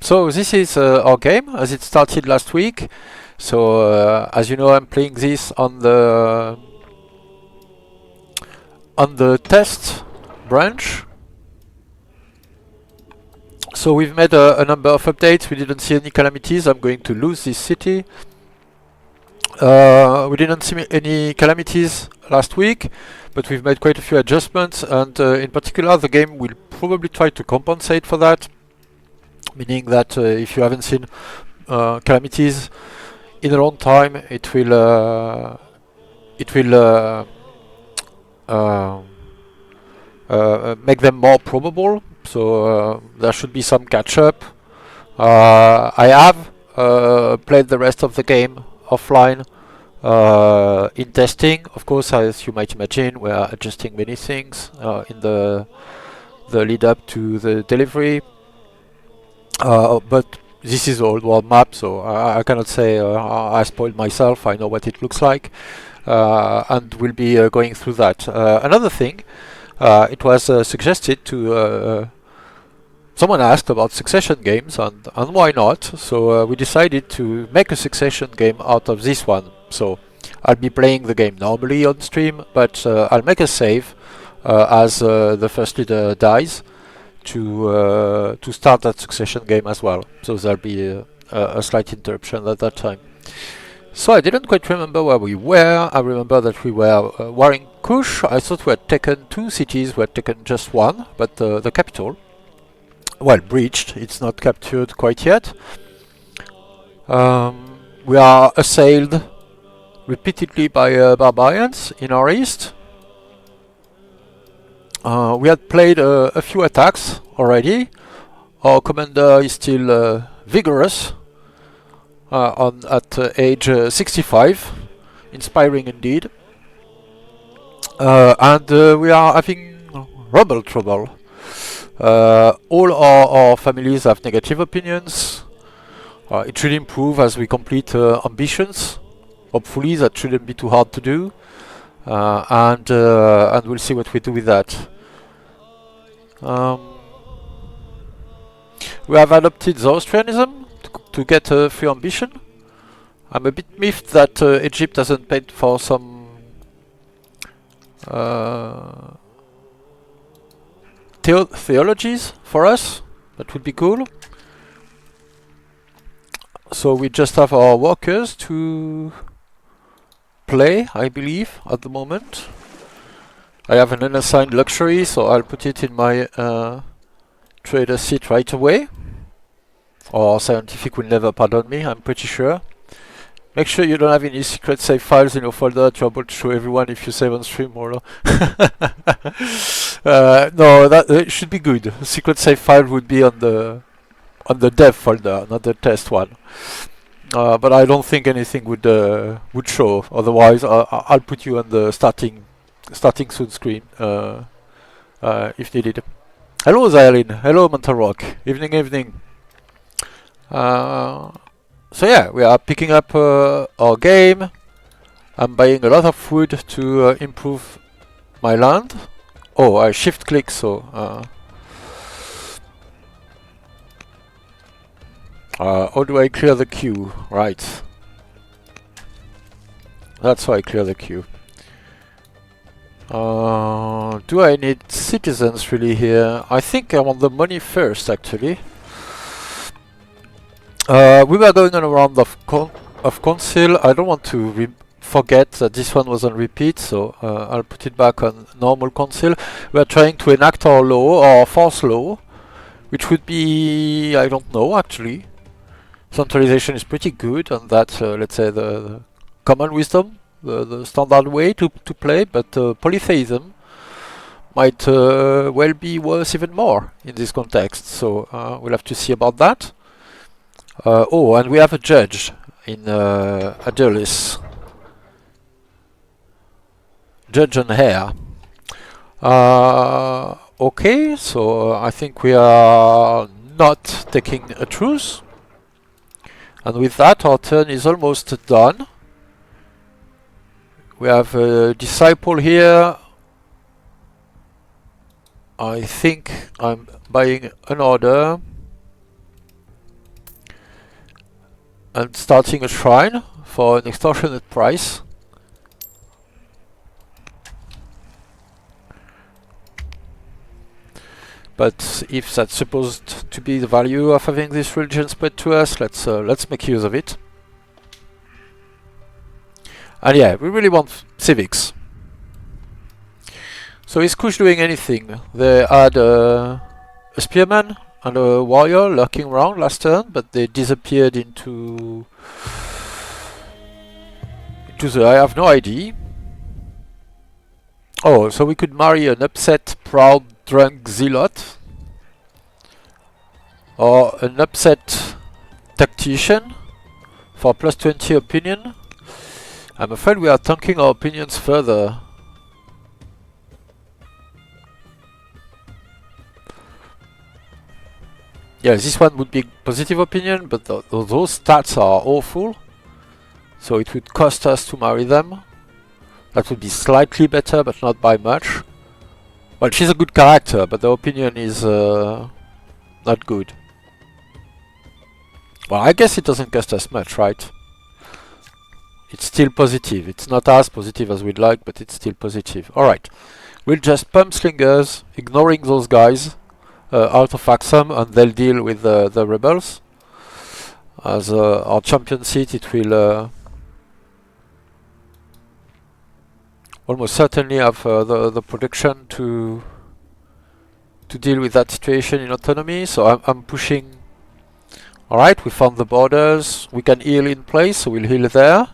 So this is our game as it started last week. So as you know, I'm playing this on the test branch. So we've made a number of updates. We didn't see any calamities. I'm going to lose this city. We didn't see any calamities last week, but we've made quite a few adjustments, and in particular the game will probably try to compensate for that, meaning that if you haven't seen calamities in a long time, it will make them more probable. So there should be some catch up. I have played the rest of the game offline in testing. Of course, as you might imagine, we are adjusting many things in the lead up to the delivery. But this is the old world map, so I cannot say I spoiled myself. I know what it looks like, and we'll be going through that. Another thing, it was suggested to someone asked about succession games, and why not? So we decided to make a succession game out of this one. So I'll be playing the game normally on stream, but I'll make a save as the first leader dies to start that succession game as well. So there'll be a slight interruption at that time. So I didn't quite remember where we were. I remember that we were warring Kush. I thought we had taken 2 cities. We had taken just one, but the capital, well, breached. It's not captured quite yet. We are assailed repeatedly by barbarians in our east. We had played a few attacks already. Our commander is still vigorous at age 65. Inspiring indeed. And we are having rebel trouble. All our families have negative opinions. It should improve as we complete ambitions. Hopefully that shouldn't be too hard to do. And we'll see what we do with that. We have adopted Zoroastrianism to get free ambition. I'm a bit miffed that Egypt hasn't paid for some theologies for us. That would be cool. So we just have our workers to play, I believe, at the moment. I have an unassigned luxury, so I'll put it in my trader seat right away. Or scientific will never pardon me, I'm pretty sure. Make sure you don't have any secret save files in your folder that you're able to show everyone if you save on stream or no. No, that should be good. Secret save file would be on the dev folder, not the test one. But I don't think anything would show. Otherwise, I'll put you on the starting soon screen if needed. Hello, Zylin. Hello, Mental Rock. Evening. So yeah, we are picking up our game. I'm buying a lot of food to improve my land. Oh, I shift click, so how do I clear the queue? Right. That's how I clear the queue. Do I need citizens really here? I think I want the money first, actually. We were going on a round of consul. I don't want to forget that this one was on repeat, so I'll put it back on normal consul. We are trying to enact our law, our force law, which would be, I don't know actually. Centralization is pretty good, and that's let's say the common wisdom, the standard way to play, but polytheism might well be worth even more in this context, so we'll have to see about that. Oh, and we have a judge in Adulis. Judge and heir. Okay, so I think we are not taking a truce. And with that, our turn is almost done. We have a disciple here. I think I'm buying an order. and starting a shrine for an extortionate price. But if that's supposed to be the value of having this religion spread to us, let's make use of it. And yeah, we really want civics. So is Kush doing anything? They had a spearman and a warrior lurking around last turn, but they disappeared into the I have no idea. Oh, so we could marry an upset, proud, drunk zealot, or an upset tactician for plus 20 opinion. I'm afraid we are tanking our opinions further. Yeah, this one would be positive opinion, but those stats are awful. So it would cost us to marry them. That would be slightly better, but not by much. Well, she's a good character, but the opinion is not good. Well, I guess it doesn't cost us much, right? It's still positive. It's not as positive as we'd like, but it's still positive. Alright. We'll just pump slingers, ignoring those guys out of Aksum, and they'll deal with the rebels. As our champion seat, it will almost certainly have the production to deal with that situation in autonomy. So I'm pushing. Alright, we found the borders. We can heal in place, so we'll heal there.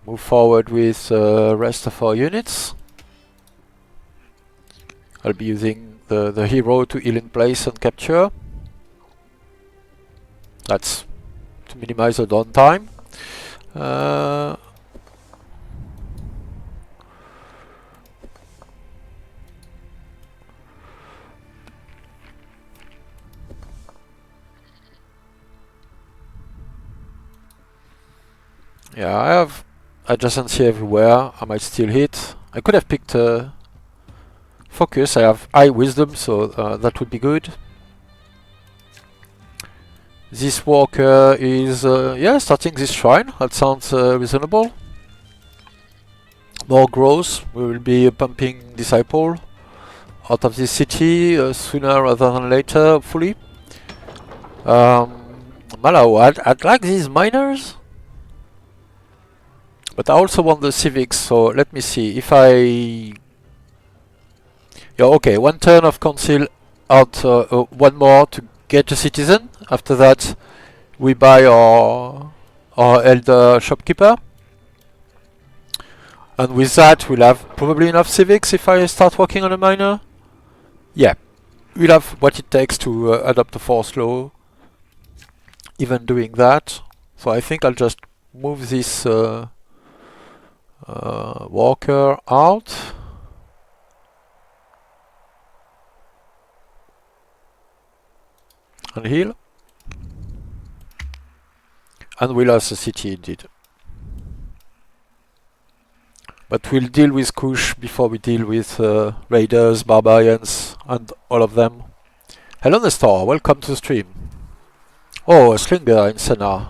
Move forward with rest of our units. I'll be using the hero to heal in place and capture. That's to minimize the downtime. Yeah, I have adjacency everywhere. I might still hit. I could have picked focus. I have high wisdom, so that would be good. This walker is yeah, starting this shrine. That sounds reasonable. More growth. We will be pumping disciple out of this city sooner rather than later, hopefully. Malaw, I'd like these miners. But I also want the civics, so let me see if I... Yeah, okay, one turn of council out, one more to get a citizen. After that, we buy our elder shopkeeper. And with that, we'll have probably enough civics if I start working on a miner. Yeah, we'll have what it takes to adopt the force law, even doing that. So I think I'll just move this walker out. And heal. And we'll have the city indeed. But we'll deal with Kush before we deal with raiders, barbarians, and all of them. Hello Nestor, welcome to the stream. Oh, a slinger in Senna.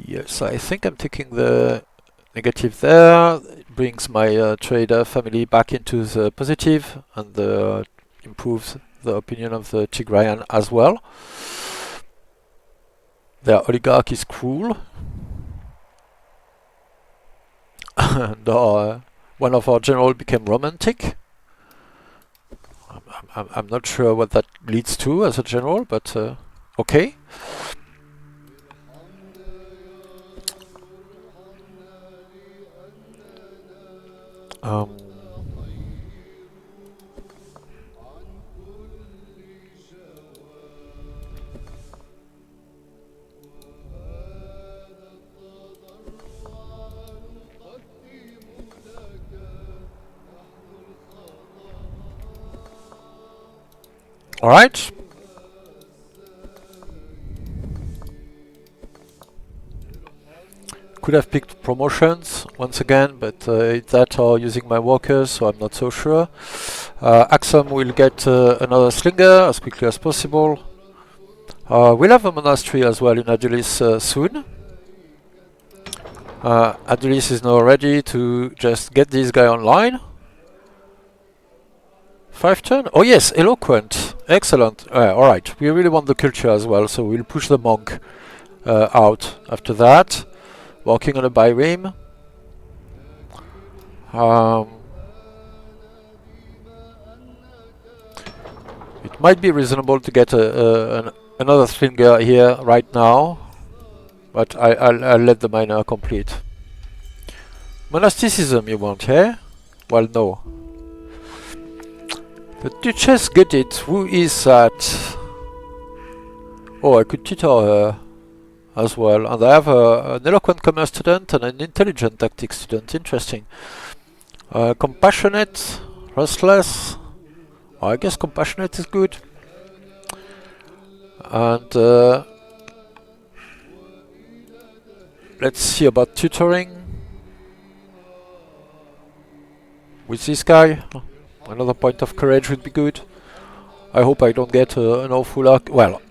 Yes, I think I'm taking the negative there. It brings my trader family back into the positive and improves the opinion of the Tigrayan as well. Their oligarch is cruel. And one of our generals became romantic. I'm not sure what that leads to as a general, but okay. All right. Could have picked promotions once again, but it's that or using my walkers, so I'm not so sure. Aksum will get another slinger as quickly as possible. We'll have a monastery as well in Adulis soon. Adulis is now ready to just get this guy online. 5 turn? Oh yes, eloquent. Excellent. Alright, we really want the culture as well, so we'll push the monk out after that. Working on a bireme. It might be reasonable to get another slinger here right now, but I'll let the miner complete. Monasticism you want, eh? Well, no. The Duchess get it. Who is that? Oh, I could tutor her as well. And I have an eloquent commerce student and an intelligent tactics student. Interesting. Compassionate, restless. Oh, I guess compassionate is good. And let's see about tutoring. With this guy. Another point of courage would be good. I hope I don't get an awful well,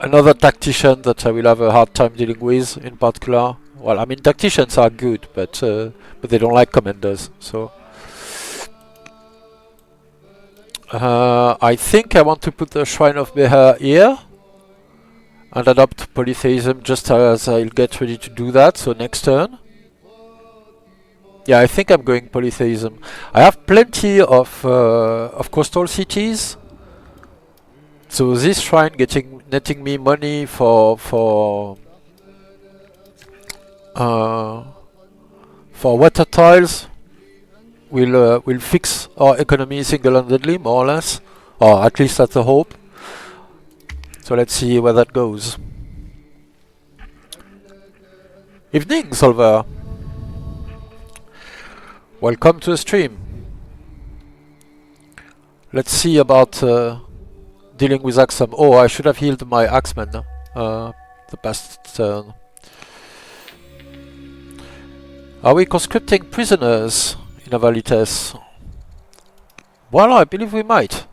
another tactician that I will have a hard time dealing with in particular. Well, I mean tacticians are good, but they don't like commanders. So I think I want to put the Shrine of Beha here and adopt polytheism just as I'll get ready to do that. So next turn. Yeah, I think I'm going polytheism. I have plenty of coastal cities, so this shrine netting me money for water tiles will fix our economy single-handedly, more or less, or at least that's the hope. So let's see where that goes. Evening, Solver. Welcome to the stream. Let's see about dealing with Aksum. Oh, I should have healed my axeman the past turn. Are we conscripting prisoners in Avalites? Well, I believe we might.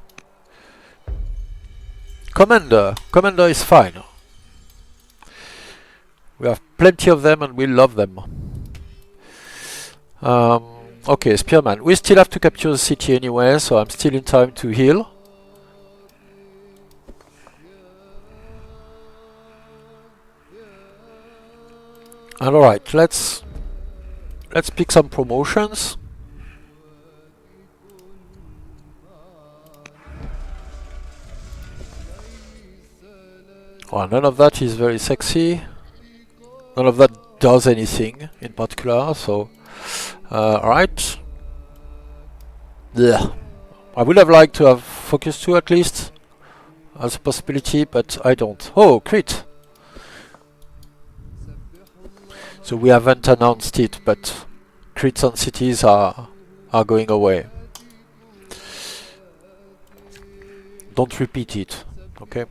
Commander is fine. We have plenty of them and we love them. Okay, Spearman. We still have to capture the city anyway, so I'm still in time to heal. And alright, let's pick some promotions. Oh, none of that is very sexy. None of that does anything in particular, so alright. Yeah. I would have liked to have focus 2 at least as a possibility, but I don't. Oh, crit! So we haven't announced it, but crits on cities are going away. Don't repeat it, okay?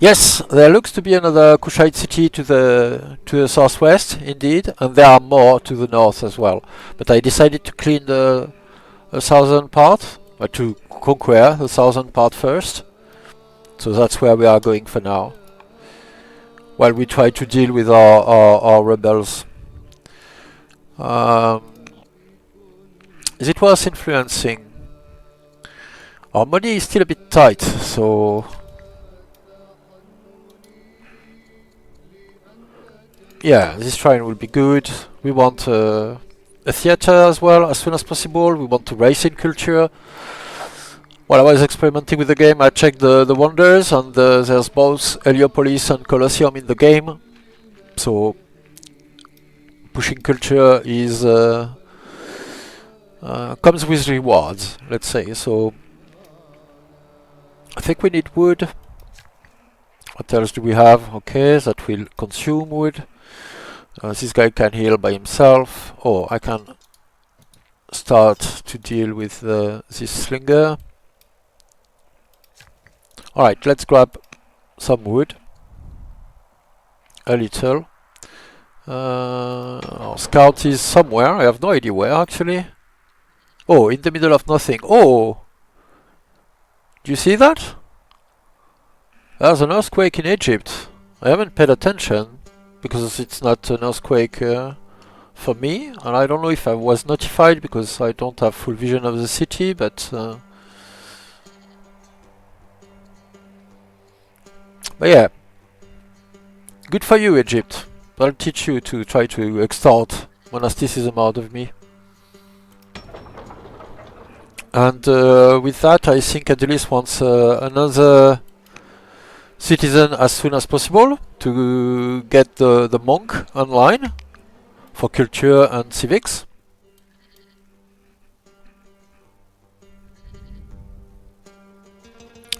Yes, there looks to be another Kushite city to the southwest, indeed, and there are more to the north as well. But I decided to clean the southern part, or to conquer the southern part first. So that's where we are going for now, while we try to deal with our rebels. Is it worth influencing? Our money is still a bit tight, so yeah, this shrine will be good. We want a theater as well as soon as possible. We want to race in culture. While I was experimenting with the game, I checked the wonders, and there's both Heliopolis and Colosseum in the game. So pushing culture is comes with rewards, let's say. So I think we need wood. What else do we have? Okay, that will consume wood. This guy can heal by himself. Oh, I can start to deal with this slinger. Alright, let's grab some wood. A little. Our scout is somewhere. I have no idea where actually. Oh, in the middle of nothing. Oh! Do you see that? There's an earthquake in Egypt. I haven't paid attention because it's not an earthquake for me, and I don't know if I was notified because I don't have full vision of the city, but yeah, good for you, Egypt. I'll teach you to try to extort monasticism out of me. And with that, I think Adulis wants another citizen as soon as possible to get the monk online for culture and civics.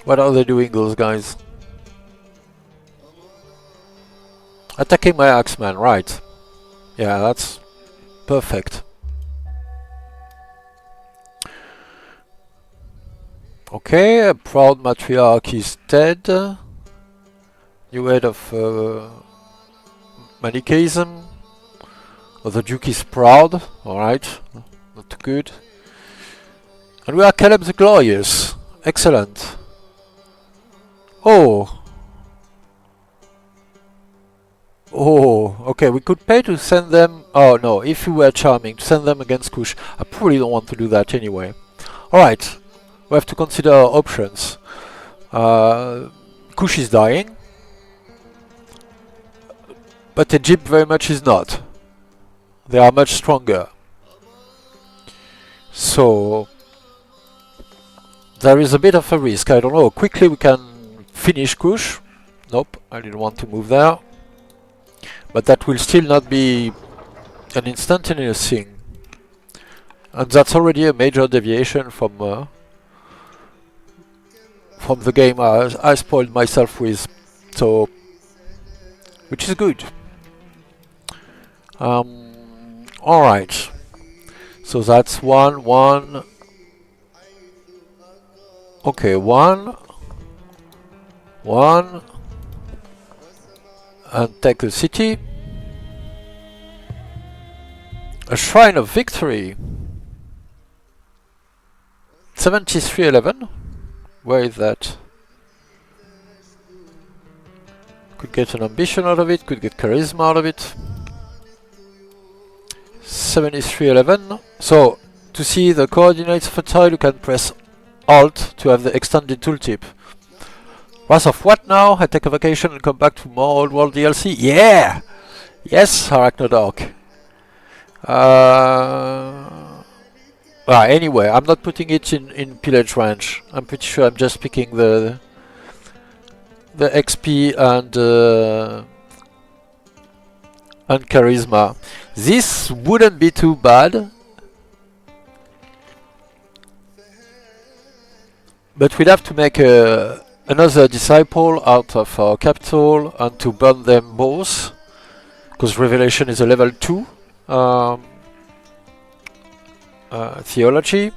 What are they doing, those guys? Attacking my axeman, right. Yeah, that's perfect. Okay, a proud matriarch is dead. New head of Manichaeism. Oh, the Duke is proud. Alright, not good. And we are Caleb the Glorious. Excellent. Oh. Oh, okay, we could pay to send them... Oh no, if we were charming, to send them against Kush. I probably don't want to do that anyway. Alright, we have to consider our options. Kush is dying. But Egypt very much is not. They are much stronger. So... there is a bit of a risk, I don't know. Quickly we can finish Kush. Nope, I didn't want to move there. But that will still not be an instantaneous thing. And that's already a major deviation from the game I spoiled myself with. So, which is good. Alright. So that's one. Okay, one. And take the city. A Shrine of Victory. 7311. Where is that? Could get an ambition out of it, could get charisma out of it. 7311. So, to see the coordinates of a tile, you can press Alt to have the extended tooltip. Wrath of what now? I take a vacation and come back to more Old World DLC? Yeah! Yes, Arachnodork. Anyway, I'm not putting it in pillage range. I'm pretty sure I'm just picking the XP and charisma. This wouldn't be too bad. But we'd have to make another disciple out of our capital and to burn them both. Because Revelation is a level 2 theology.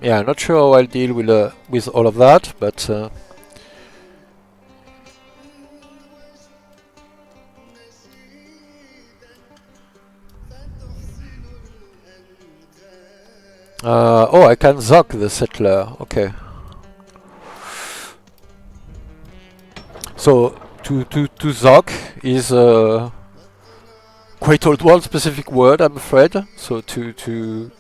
Yeah, not sure how I'll deal with all of that, but oh, I can Zoc the settler. Okay. So to Zoc is a quite old world specific word, I'm afraid. So to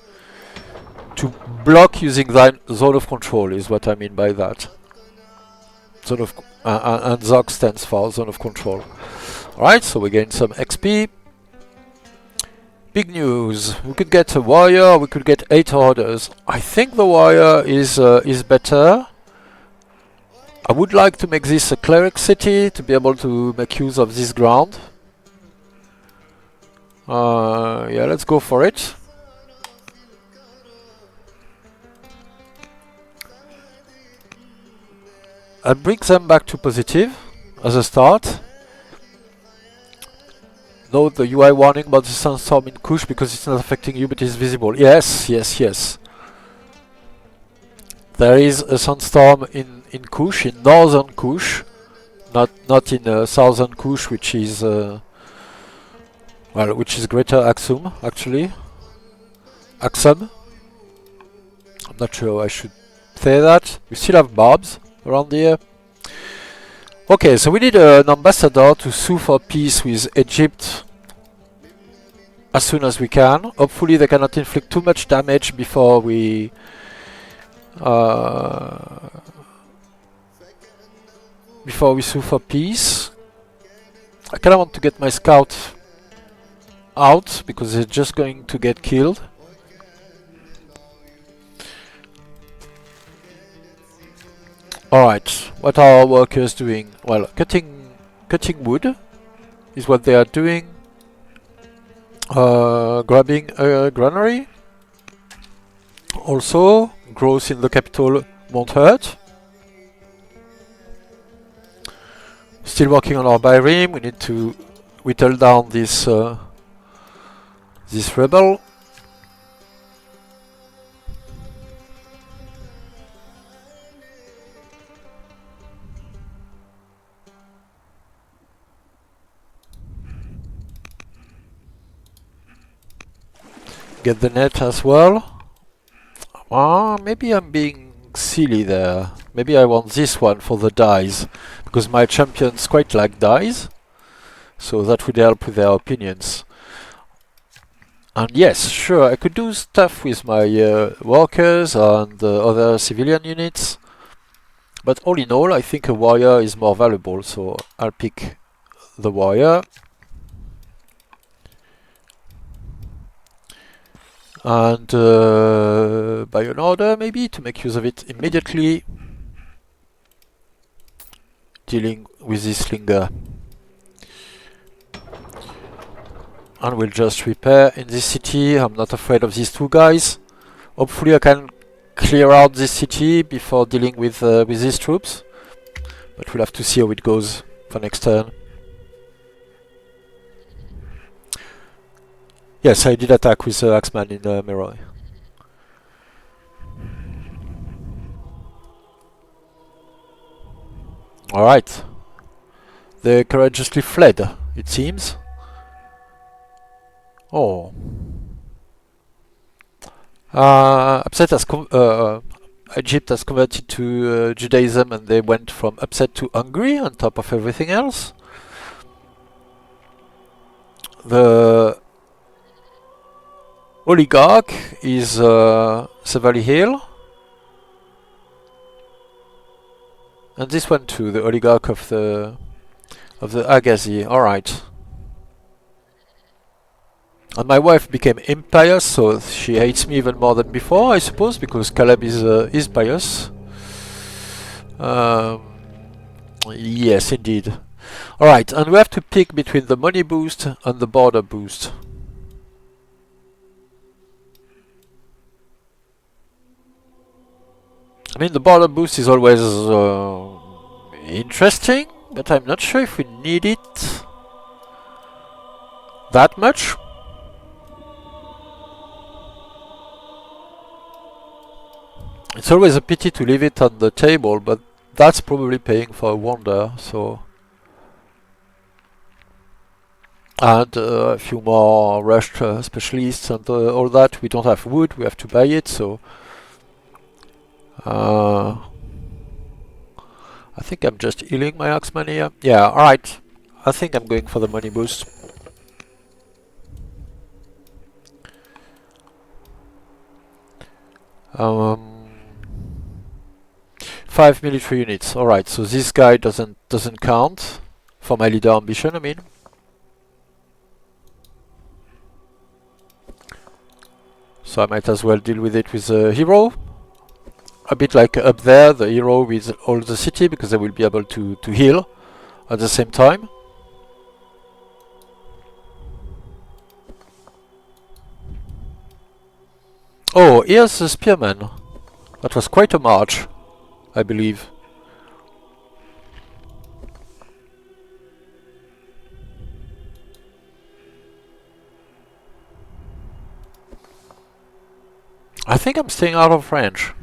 block using zone of control is what I mean by that. Zone of and Zoc stands for zone of control. Alright, so we gain some XP. Big news. We could get a warrior, we could get 8 orders. I think the warrior is better. I would like to make this a cleric city to be able to make use of this ground. Yeah, let's go for it. And bring them back to positive as a start. Note the UI warning about the sandstorm in Kush because it's not affecting you but it's visible. Yes, yes, yes. There is a sandstorm in Kush, in northern Kush, not in southern Kush, which is which is Greater Aksum actually. Aksum. I'm not sure I should say that. We still have mobs around here. Okay, so we need an ambassador to sue for peace with Egypt as soon as we can. Hopefully they cannot inflict too much damage before we sue for peace. I kinda want to get my scout out because they're just going to get killed. Alright, what are our workers doing? Well, cutting wood is what they are doing. Grabbing a granary. Also, growth in the capital won't hurt. Still working on our bireme. We need to whittle down this rebel. Get the net as well. Maybe I'm being silly there. Maybe I want this one for the dies, because my champions quite like dies, so that would help with their opinions. And yes, sure, I could do stuff with my workers and other civilian units, but all in all, I think a warrior is more valuable, so I'll pick the warrior. And by an order, maybe, to make use of it immediately. Dealing with this slinger. And we'll just repair in this city. I'm not afraid of these two guys. Hopefully I can clear out this city before dealing with these troops. But we'll have to see how it goes for next turn. Yes, I did attack with Axeman in Meroe. Alright. They courageously fled, it seems. Oh. Upset has Egypt has converted to Judaism, and they went from upset to hungry on top of everything else. The oligarch is severely ill. And this one too, the oligarch of the Agazi. Alright. And my wife became impious, so she hates me even more than before, I suppose, because Caleb is pious. Yes, indeed. Alright, and we have to pick between the money boost and the border boost. I mean, the border boost is always interesting, but I'm not sure if we need it that much. It's always a pity to leave it on the table, but that's probably paying for a wonder, so... And a few more rushed specialists and all that. We don't have wood, we have to buy it, so... I think I'm just healing my Axeman here. Yeah, alright. I think I'm going for the money boost. Five military units. Alright, so this guy doesn't count for my leader ambition, I mean. So I might as well deal with it with a hero. A bit like up there, the hero with all the city, because they will be able to heal at the same time. Oh, here's the spearman. That was quite a march, I believe. I think I'm staying out of range.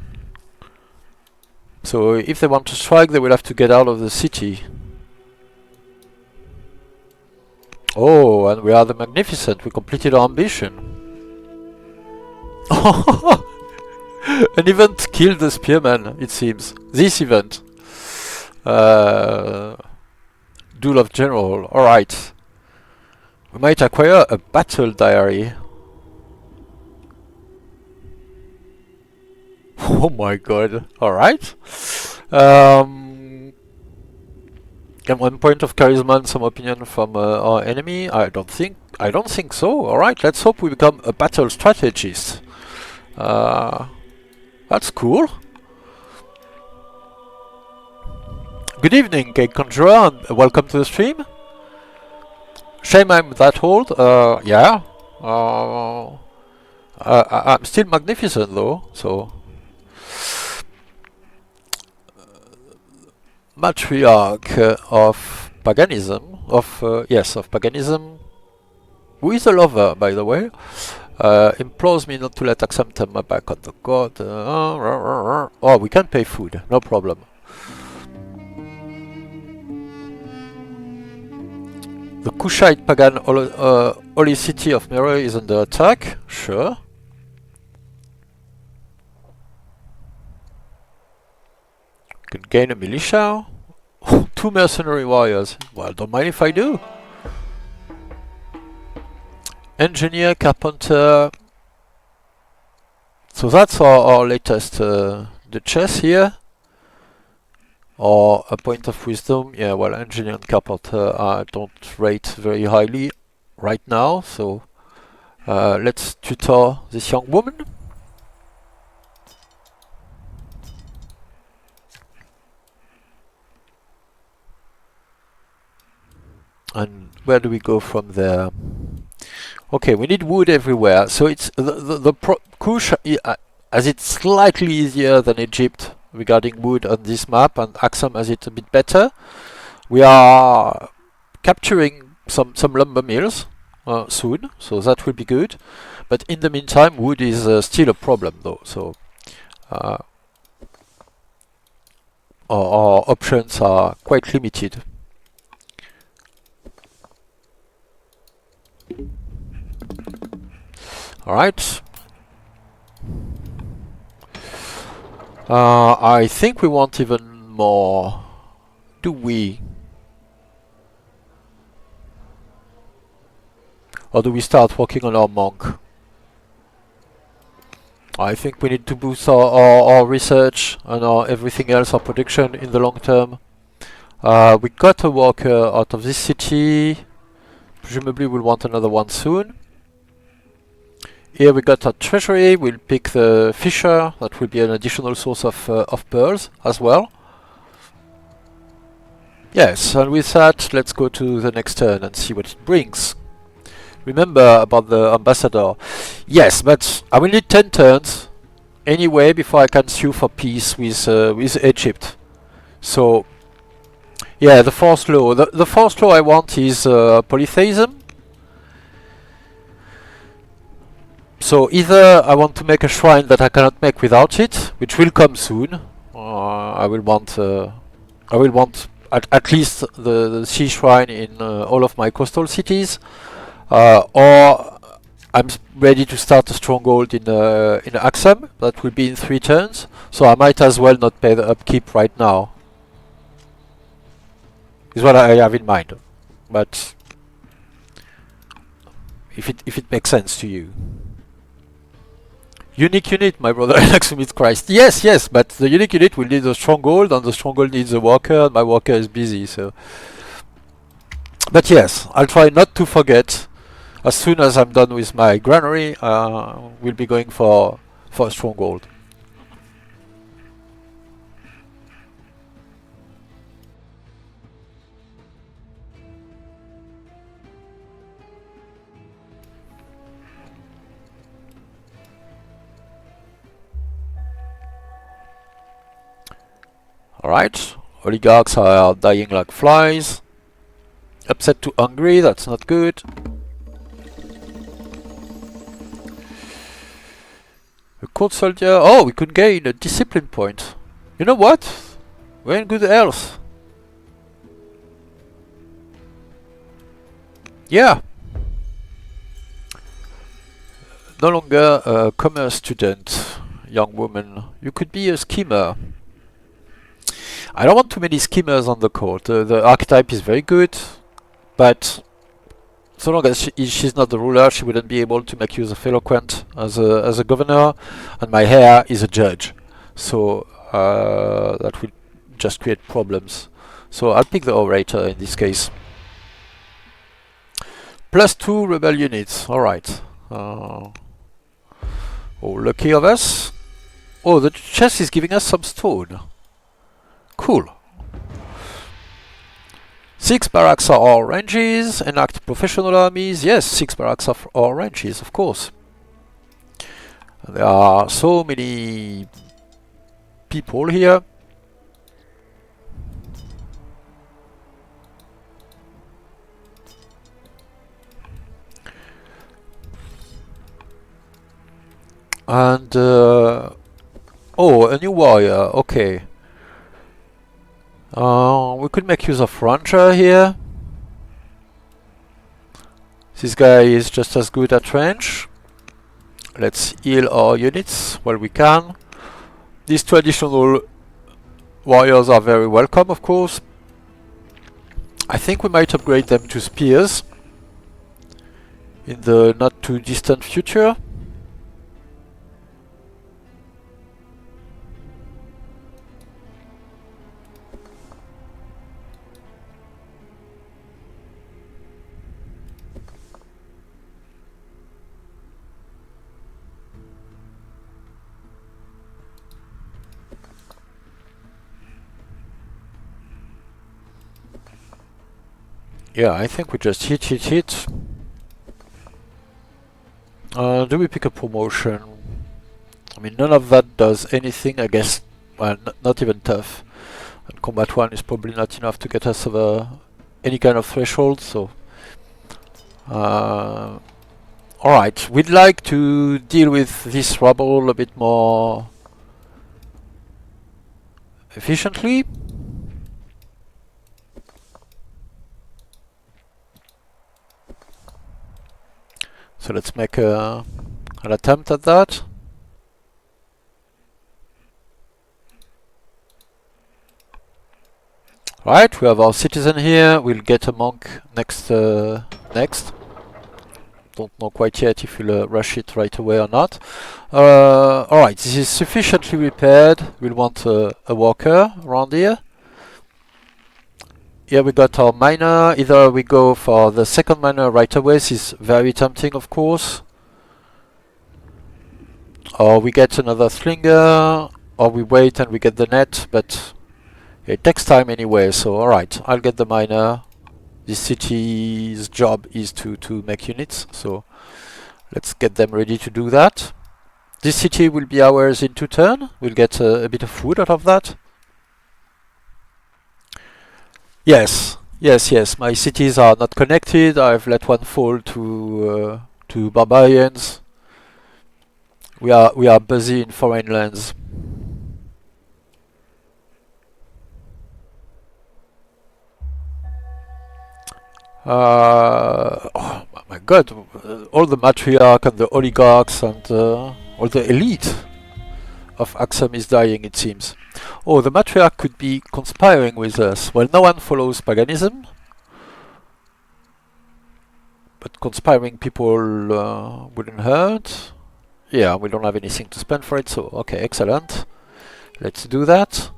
So if they want to strike, they will have to get out of the city. Oh, and we are the Magnificent. We completed our ambition. An event killed the spearman, it seems. This event. Duel of General. Alright. We might acquire a battle diary. Oh my god. Alright. And 1 point of charisma and some opinion from our enemy. I don't think so. Alright, let's hope we become a battle strategist. That's cool. Good evening, Cake Conjurer, and welcome to the stream. Shame I'm that old. Yeah. I'm still magnificent though, so. Matriarch of paganism, of paganism, who is a lover, by the way, implores me not to let Aksum turn my back on the god. Oh, we can pay food, no problem. The Kushite pagan holy city of Mirror is under attack, sure. Can gain a militia. 2 mercenary warriors. Well, don't mind if I do. Engineer, carpenter. So that's our latest duchess here. Or a point of wisdom. Yeah, well, engineer and carpenter I don't rate very highly right now. So let's tutor this young woman. And where do we go from there? Okay, we need wood everywhere. So it's the Kush has it slightly easier than Egypt regarding wood on this map, and Aksum has it a bit better. We are capturing some lumber mills soon, so that will be good. But in the meantime, wood is still a problem though. So our options are quite limited. Alright. I think we want even more. Do we? Or do we start working on our monk? I think we need to boost our research and our everything else, our production in the long term. We got a worker out of this city. Presumably we'll want another one soon. Here we got our treasury. We'll pick the fisher. That will be an additional source of pearls as well. Yes, and with that, let's go to the next turn and see what it brings. Remember about the ambassador. Yes, but I will need 10 turns anyway before I can sue for peace with Egypt. So, yeah, the fourth law. The fourth law I want is polytheism. So either I want to make a shrine that I cannot make without it, which will come soon. I will want at least the sea shrine in all of my coastal cities, or I'm ready to start a stronghold in Aksum. That will be in 3 turns. So I might as well not pay the upkeep right now. Is what I have in mind, but if it makes sense to you. Unique unit, my brother, Aksum is Christ. Yes, yes, but the unique unit will need a stronghold, and the stronghold needs a worker, and my worker is busy, so. But yes, I'll try not to forget. As soon as I'm done with my granary, we'll be going for a stronghold. Alright, oligarchs are dying like flies. Upset to hungry, that's not good. A court soldier, oh, we could gain a discipline point. You know what? We're in good health. Yeah. No longer a commerce student, young woman. You could be a schemer. I don't want too many schemers on the court. The archetype is very good, but so long as she's not the ruler, she wouldn't be able to make use of eloquent as a governor, and my heir is a judge. So that will just create problems. So I'll pick the orator in this case. +2 rebel units. Alright. Oh, lucky of us. Oh, the chest is giving us some stone. Cool. 6 barracks are our ranges. Enact professional armies. Yes, 6 barracks are our ranges, of course. There are so many people here. And oh, a new warrior. Okay. We could make use of Ranger here. This guy is just as good at range. Let's heal our units while we can. These traditional warriors are very welcome, of course. I think we might upgrade them to spears in the not too distant future. Yeah, I think we just hit. Do we pick a promotion? I mean, none of that does anything, I guess. Well, not even tough. And combat 1 is probably not enough to get us over any kind of threshold, so... Alright, we'd like to deal with this rubble a bit more efficiently. So let's make an attempt at that. Right, we have our citizen here. We'll get a monk next. Don't know quite yet if we'll rush it right away or not. Alright, this is sufficiently repaired. We'll want a walker around here. Here we got our miner. Either we go for the second miner right away. This is very tempting, of course. Or we get another slinger. Or we wait and we get the net, but it takes time anyway, so alright, I'll get the miner. This city's job is to make units, so let's get them ready to do that. This city will be ours in 2 turns. We'll get a bit of food out of that. Yes, my cities are not connected. I've let one fall to barbarians. We are busy in foreign lands. Oh my god, all the matriarch and the oligarchs and all the elite of Aksum is dying, it seems. Oh, the matriarch could be conspiring with us. Well, no one follows paganism, but conspiring people wouldn't hurt. Yeah, we don't have anything to spend for it, so okay, excellent. Let's do that.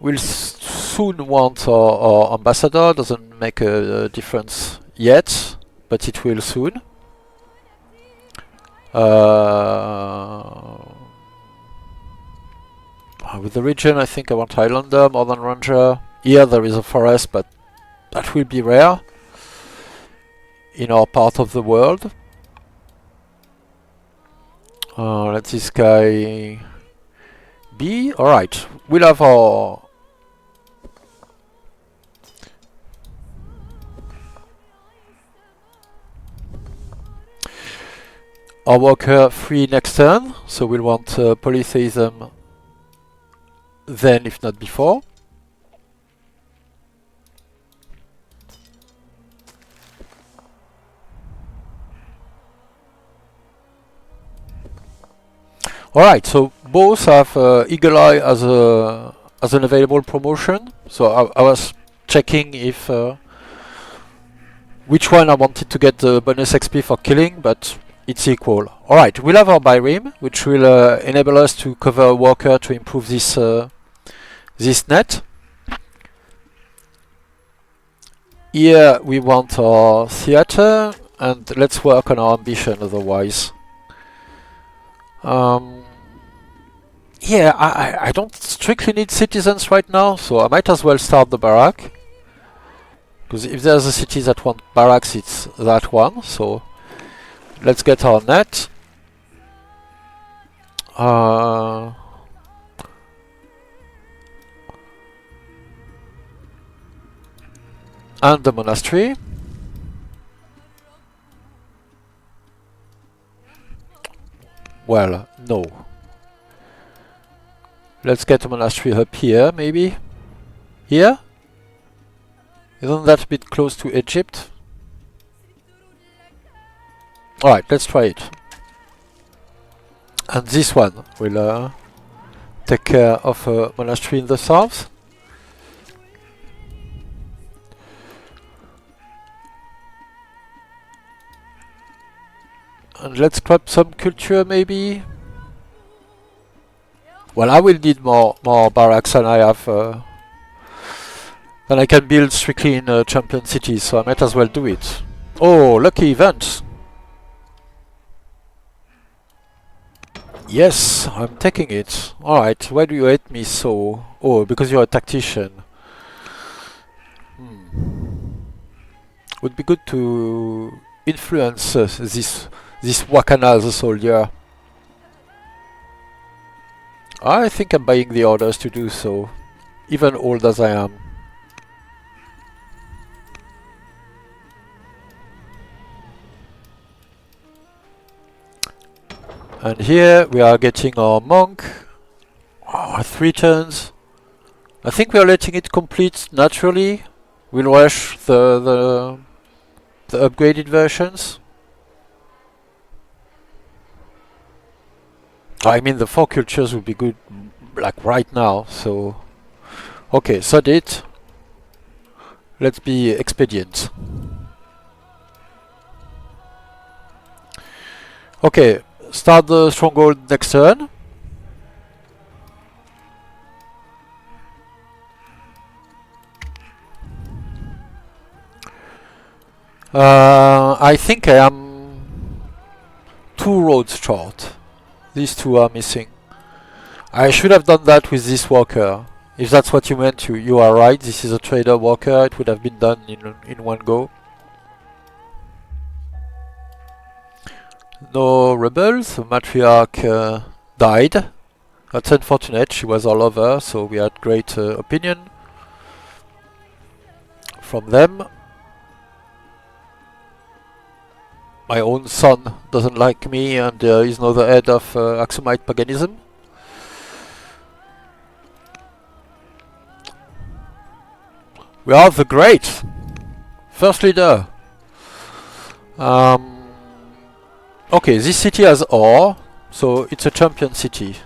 We'll soon want our ambassador. Doesn't make a difference yet, but it will soon. With the region, I think I want Highlander more than Ranger. Here there is a forest, but that will be rare in our part of the world. Let this guy be. Alright, we'll have our worker free next turn, so we'll want polytheism then, if not before. Alright, so both have Eagle Eye as an available promotion. So I was checking if which one I wanted to get the bonus XP for killing, but it's equal. Alright, we'll have our Birim, which will enable us to cover a walker to improve this this net. Here we want our theater, and let's work on our ambition otherwise. Yeah, I don't strictly need citizens right now, so I might as well start the barrack. Because if there's a city that wants barracks, it's that one. So let's get our net. And the monastery. Well, no. Let's get a monastery up here, maybe. Here? Isn't that a bit close to Egypt? Alright, let's try it. And this one will take care of a monastery in the south. And let's grab some culture, maybe. Well, I will need more barracks than I have. Than I can build strictly in champion cities, so I might as well do it. Oh, lucky event! Yes, I'm taking it. Alright, why do you hate me so? Oh, because you're a tactician. Would be good to influence this Wakana the soldier. I think I'm buying the orders to do so, even old as I am. And here we are getting our monk. 3 turns. I think we are letting it complete naturally. We'll rush the upgraded versions. I mean, the 4 cultures would be good, like right now. So, okay, so it. Let's be expedient. Okay, start the stronghold next turn. I think I am 2 roads short. These 2 are missing. I should have done that with this walker. If that's what you meant, you are right. This is a trader walker. It would have been done in one go. No rebels. The matriarch died. That's unfortunate. She was all over, so we had great opinion from them. My own son doesn't like me, and is now the head of Aksumite paganism. We are the great first leader. Okay, this city has ore, so it's a champion city.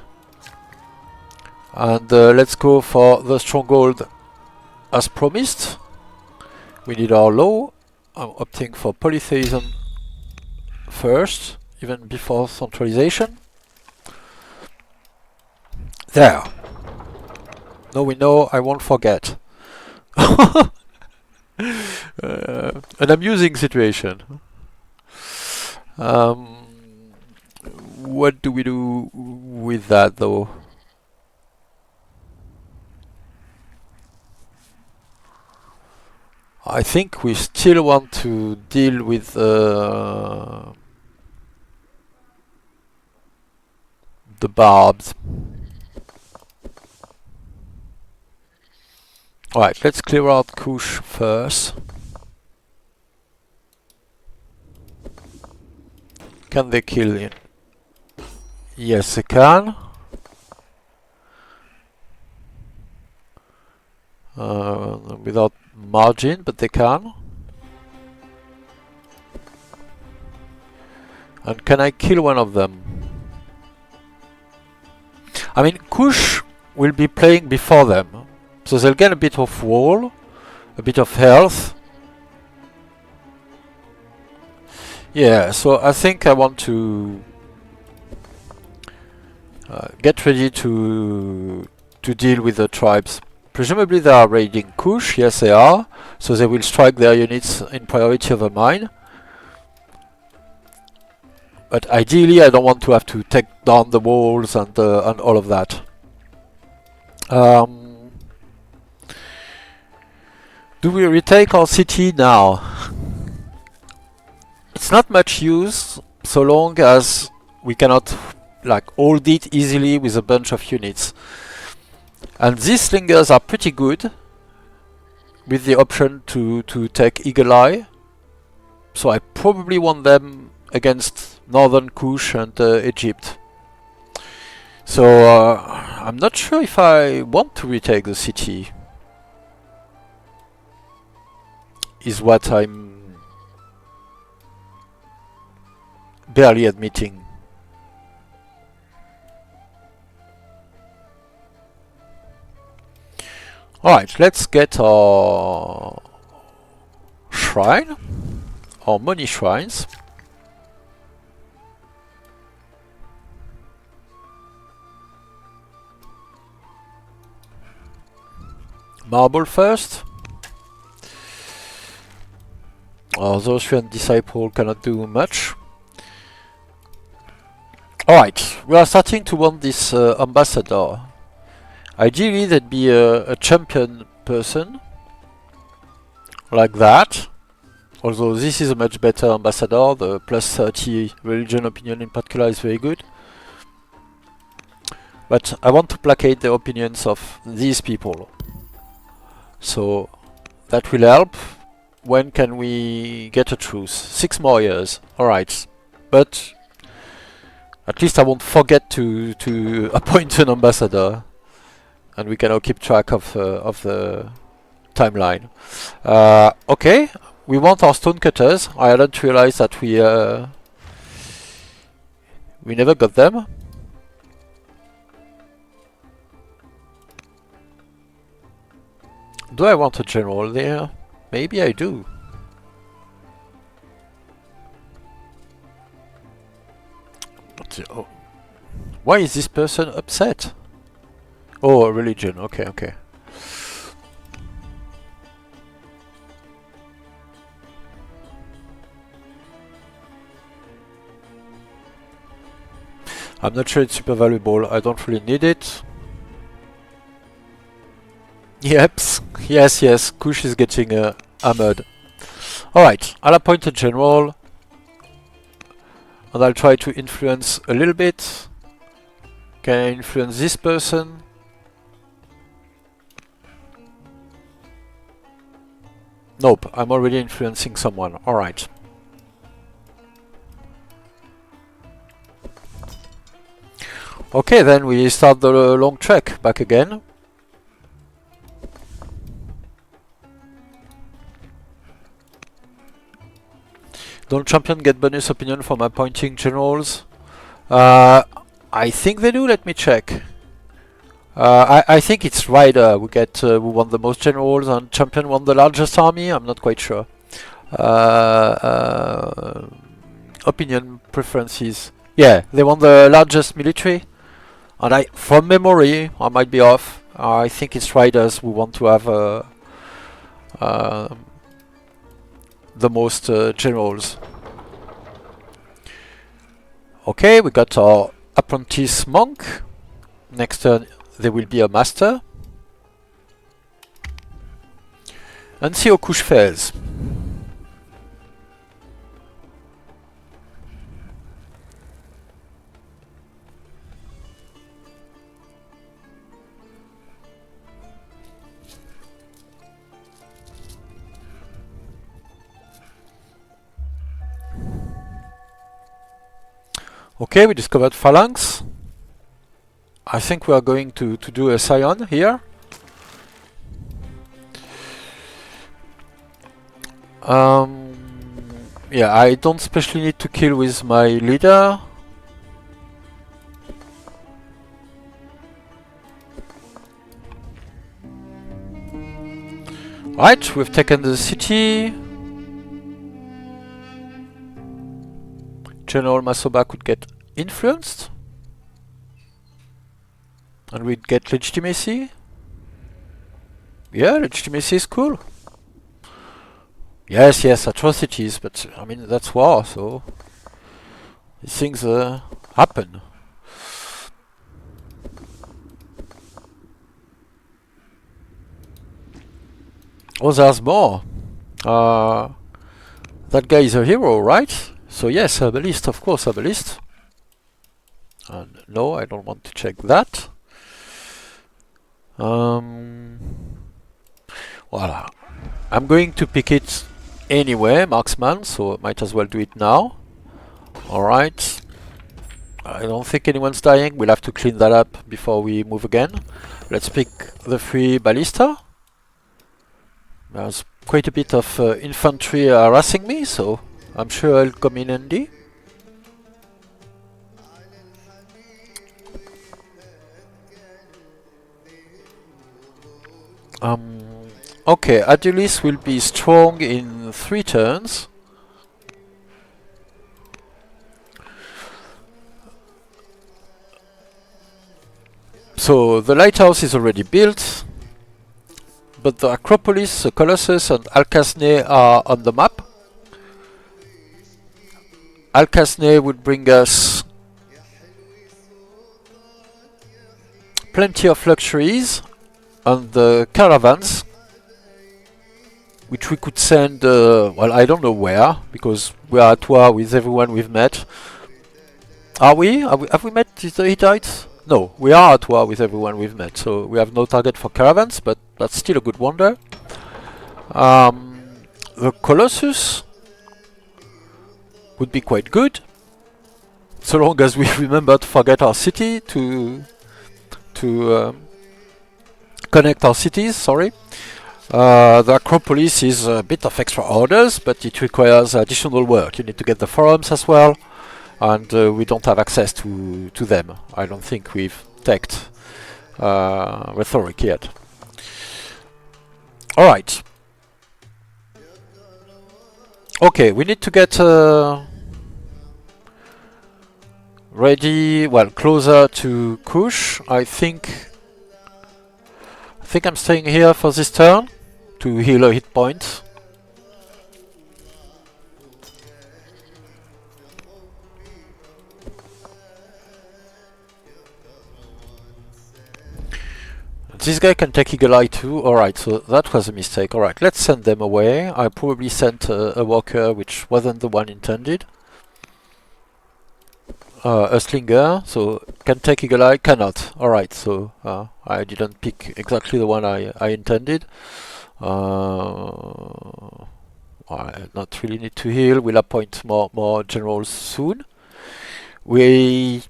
And let's go for the stronghold as promised. We need our law. I'm opting for polytheism first, even before centralization. There. Now we know I won't forget. An amusing situation. What do we do with that though? I think we still want to deal with the barbs. Alright, let's clear out Kush first. Can they kill him? Yes, they can. without margin, but they can. And can I kill one of them? I mean, Kush will be playing before them, so they'll get a bit of wall, a bit of health. Yeah, so I think I want to get ready to deal with the tribes. Presumably they are raiding Kush, yes they are, so they will strike their units in priority over mine. But ideally I don't want to have to take down the walls and all of that. Do we retake our city now? It's not much use so long as we cannot like hold it easily with a bunch of units. And these slingers are pretty good with the option to take Eagle Eye. So I probably want them against Northern Kush and Egypt. So I'm not sure if I want to retake the city. Is what I'm barely admitting. Alright, let's get our shrine, our money shrines. Marble first. Those and disciple cannot do much. Alright, we are starting to want this ambassador. Ideally there'd be a champion person like that. Although this is a much better ambassador, the plus 30 religion opinion in particular is very good. But I want to placate the opinions of these people. So that will help. When can we get a truce? 6 more years. Alright. But at least I won't forget to appoint an ambassador. And we can all keep track of the timeline. Okay. We want our stonecutters. I hadn't realized that we never got them. Do I want a general there? Maybe I do. Oh. Why is this person upset? Oh, religion. Okay, okay. I'm not sure it's super valuable. I don't really need it. Yep. Yes, yes. Kush is getting hammered. Alright, I'll appoint a general. And I'll try to influence a little bit. Can I influence this person? Nope, I'm already influencing someone. Alright. Okay, then we start the long trek back again. Don't champion get bonus opinion from appointing generals? I think they do, let me check. I think it's Rider who won the most generals and champion won the largest army, I'm not quite sure. Opinion preferences. Yeah, they won the largest military. And from memory, I might be off. I think it's Riders who want to have the most generals. Okay, we got our apprentice monk. Next turn there will be a master. And see how Kush fails. Okay, we discovered phalanx. I think we are going to do a scion here. Um, yeah, I don't especially need to kill with my leader. Right, we've taken the city. General Masoba could get influenced. And we'd get legitimacy. Yeah, legitimacy is cool. Yes, yes, atrocities, but I mean, that's war, so these things happen. Oh, there's more. That guy is a hero, right? So yes, herbalist, of course, herbalist. And no, I don't want to check that. Voila. I'm going to pick it anyway, marksman, so might as well do it now. Alright. I don't think anyone's dying. We'll have to clean that up before we move again. Let's pick the 3 ballista. There's quite a bit of infantry harassing me, so I'm sure I'll come in handy. Okay, Adulis will be strong in 3 turns. So the lighthouse is already built, but the Acropolis, the Colossus and Alcasne are on the map. Alcasne would bring us plenty of luxuries and the caravans, which we could send, well, I don't know where, because we are at war with everyone we've met. Are we? Have we met the Hittites? No, we are at war with everyone we've met, so we have no target for caravans, but that's still a good wonder. The Colossus would be quite good, so long as we remember to forget our city, to connect our cities, sorry. The Acropolis is a bit of extra orders, but it requires additional work. You need to get the forums as well, and we don't have access to them. I don't think we've teched rhetoric yet. Alright. Okay, we need to get ready, well, closer to Kush. I think I'm staying here for this turn to heal a hit point. This guy can take Eagle Eye too. Alright, so that was a mistake. Alright, let's send them away. I probably sent a walker which wasn't the one intended. A slinger, so can take Eagle Eye, cannot. Alright, so I didn't pick exactly the one I intended. I not really need to heal. We'll appoint more generals soon. We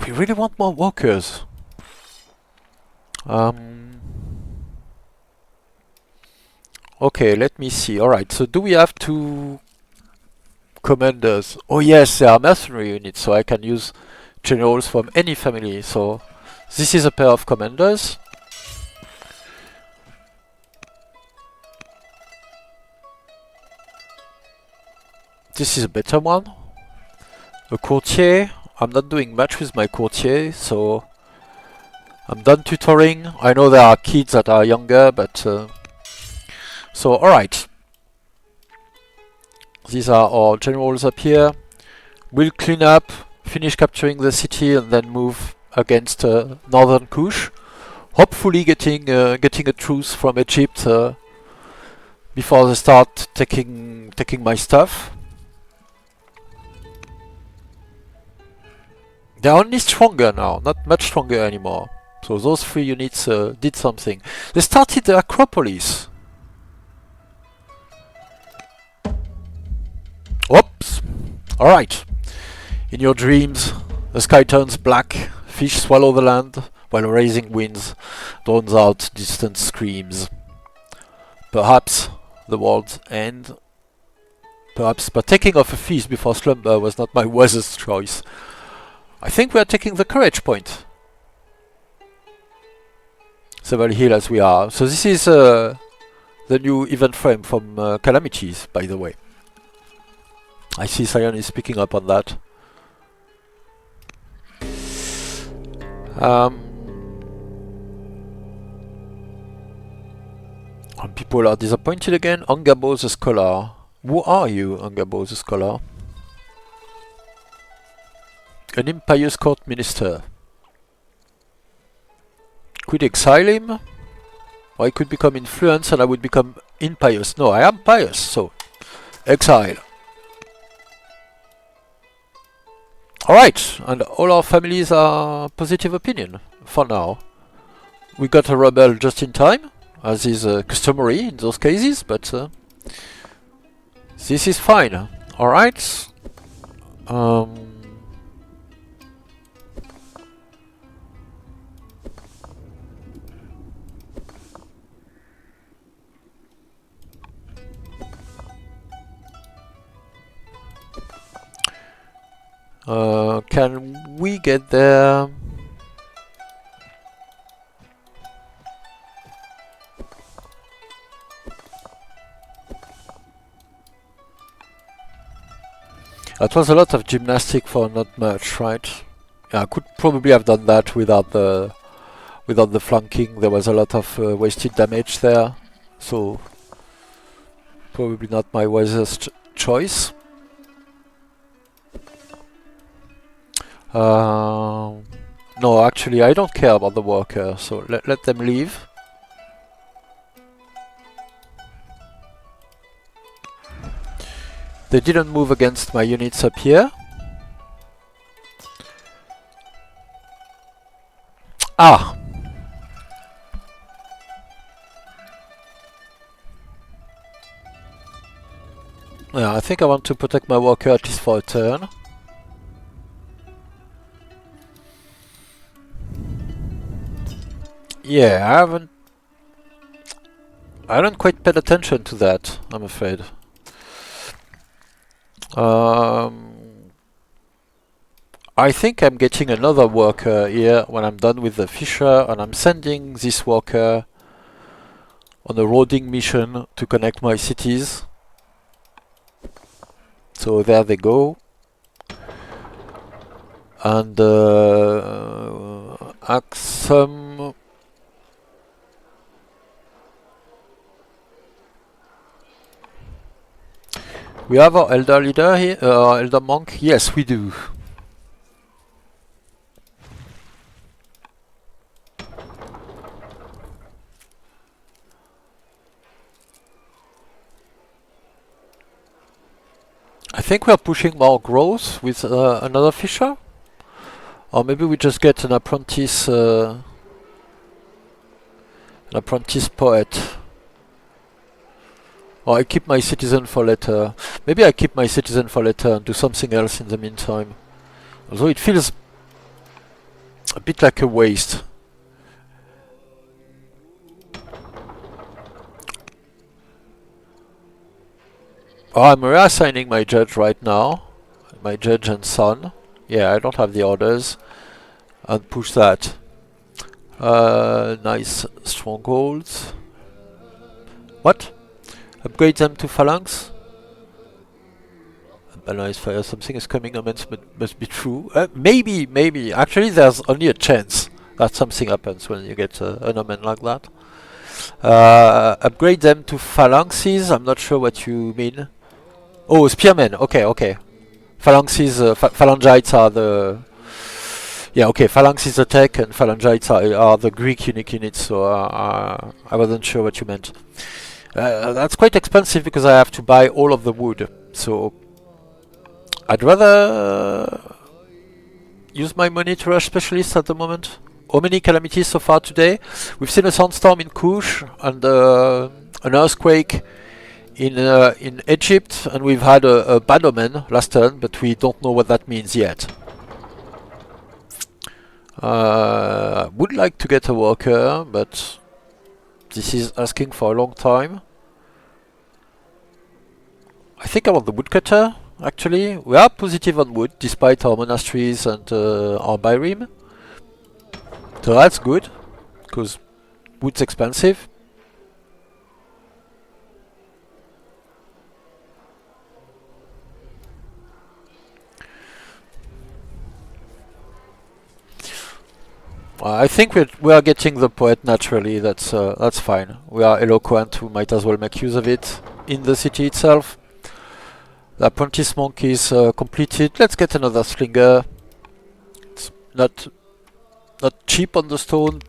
really want more walkers. Okay, let me see. Alright, so do we have 2 commanders? Oh yes, they are mercenary units, so I can use generals from any family. So this is a pair of commanders. This is a better one. A courtier. I'm not doing much with my courtier, so I'm done tutoring. I know there are kids that are younger, but so alright. These are our generals up here. We'll clean up, finish capturing the city, and then move against northern Kush. Hopefully getting a truce from Egypt before they start taking my stuff. They're only stronger now, not much stronger anymore. So those 3 units did something. They started the Acropolis. Oops. Alright. In your dreams, the sky turns black, fish swallow the land, while raising winds drowns out distant screams. Perhaps the world's end perhaps, but taking off a feast before slumber was not my wisest choice. I think we are taking the courage point. Several Hill as we are. So this is the new event frame from Calamities, by the way. I see Cyan is picking up on that. And people are disappointed again. Angabo the Scholar. Who are you, Angabo the Scholar? An impious court minister. Could exile him? Or I could become influenced and I would become impious. No, I am pious, so exile. Alright, and all our families are positive opinion for now. We got a rebel just in time, as is customary in those cases, but this is fine. Alright. Can we get there? That was a lot of gymnastic for not much, right? Yeah, I could probably have done that without the flanking. There was a lot of wasted damage there, so probably not my wisest choice. No, actually, I don't care about the worker, so let them leave. They didn't move against my units up here. Ah! Yeah, I think I want to protect my worker at least for a turn. Yeah, I haven't quite paid attention to that, I'm afraid. I think I'm getting another worker here when I'm done with the fisher, and I'm sending this worker on a roading mission to connect my cities. So there they go. And Aksum. We have our elder leader here, elder monk? Yes, we do. I think we are pushing more growth with another fisher. Or maybe we just get an apprentice poet. Or I keep my citizen for later. Maybe I keep my citizen for later and do something else in the meantime. Although it feels a bit like a waste. Oh, I'm reassigning my judge right now. My judge and son. Yeah, I don't have the orders. And push that. Nice strongholds. What? Upgrade them to phalanx? Balance fire, something is coming, must be true. Maybe. Actually, there's only a chance that something happens when you get an omen like that. Upgrade them to phalanxes, I'm not sure what you mean. Oh, spearmen, okay. Phalanxes, phalangites are the... Yeah, okay, phalanx is the tech and phalangites are the Greek unique units, so I wasn't sure what you meant. That's quite expensive because I have to buy all of the wood, so I'd rather use my money to rush specialists at the moment. How many calamities so far today? We've seen a sandstorm in Kush and an earthquake in Egypt, and we've had a bad omen last turn, but we don't know what that means yet. Would like to get a worker, but this is asking for a long time. I think I want the woodcutter, actually. We are positive on wood, despite our monasteries and our bireme. So that's good, because wood's expensive. I think we are getting the poet naturally. That's fine. We are eloquent. We might as well make use of it in the city itself. The apprentice monk is completed. Let's get another slinger. It's not cheap on the stone,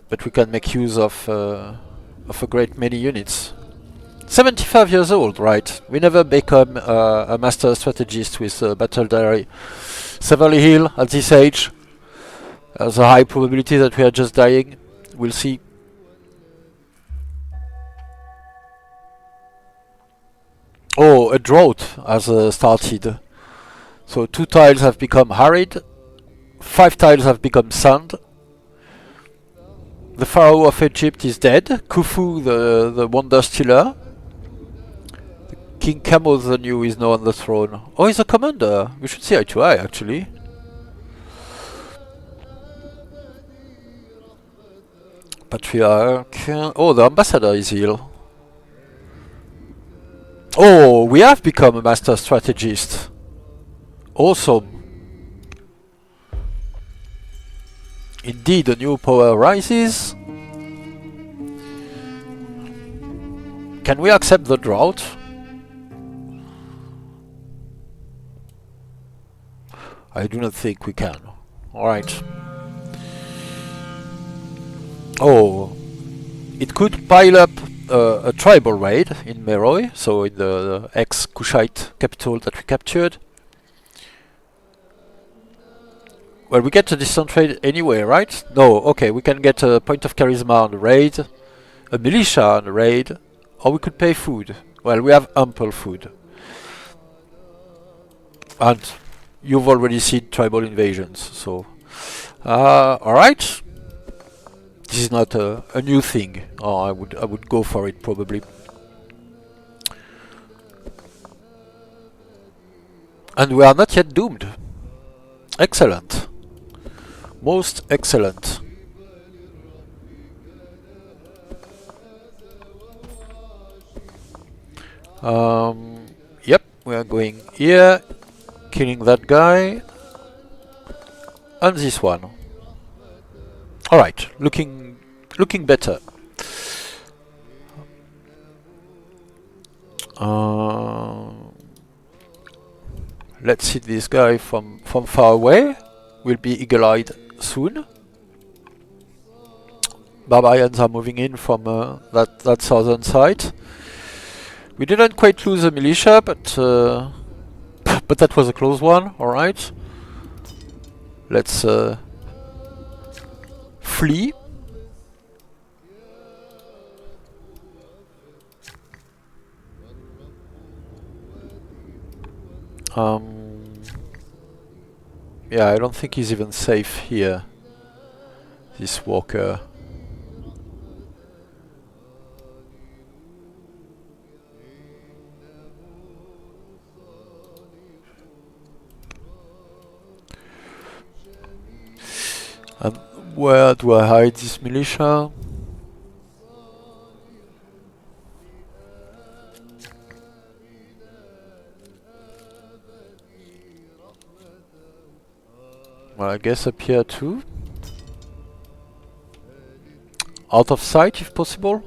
but we can make use of a great many units. 75 years old, right? We never become a master strategist with battle diary. Severely ill at this age. There's a high probability that we are just dying. We'll see. Oh, a drought has started. So 2 tiles have become arid. 5 tiles have become sand. The Pharaoh of Egypt is dead. Khufu, the wonder stealer. King Camel the New is now on the throne. Oh, he's a commander. We should see eye to eye, actually. Patriarch. Oh, the ambassador is ill. Oh, we have become a master strategist. Awesome. Indeed, a new power rises. Can we accept the drought? I do not think we can. Alright. Oh, it could pile up a tribal raid in Meroe, so in the ex-Kushite capital that we captured. Well, we get a distant raid anyway, right? No, okay, we can get a point of charisma on the raid, a militia on the raid, or we could pay food. Well, we have ample food. And you've already seen tribal invasions, so... alright. This is not a new thing. Oh, I would go for it probably. And we are not yet doomed. Excellent. Most excellent. Yep, we are going here, killing that guy, and this one. Alright, looking better. Let's hit this guy from far away. We'll be eagle-eyed soon. Barbarians are moving in from that southern side. We didn't quite lose a militia, but that was a close one. Alright. Let's flee. Yeah, I don't think he's even safe here, this walker. And where do I hide this militia? Well, I guess up here too. Out of sight if possible.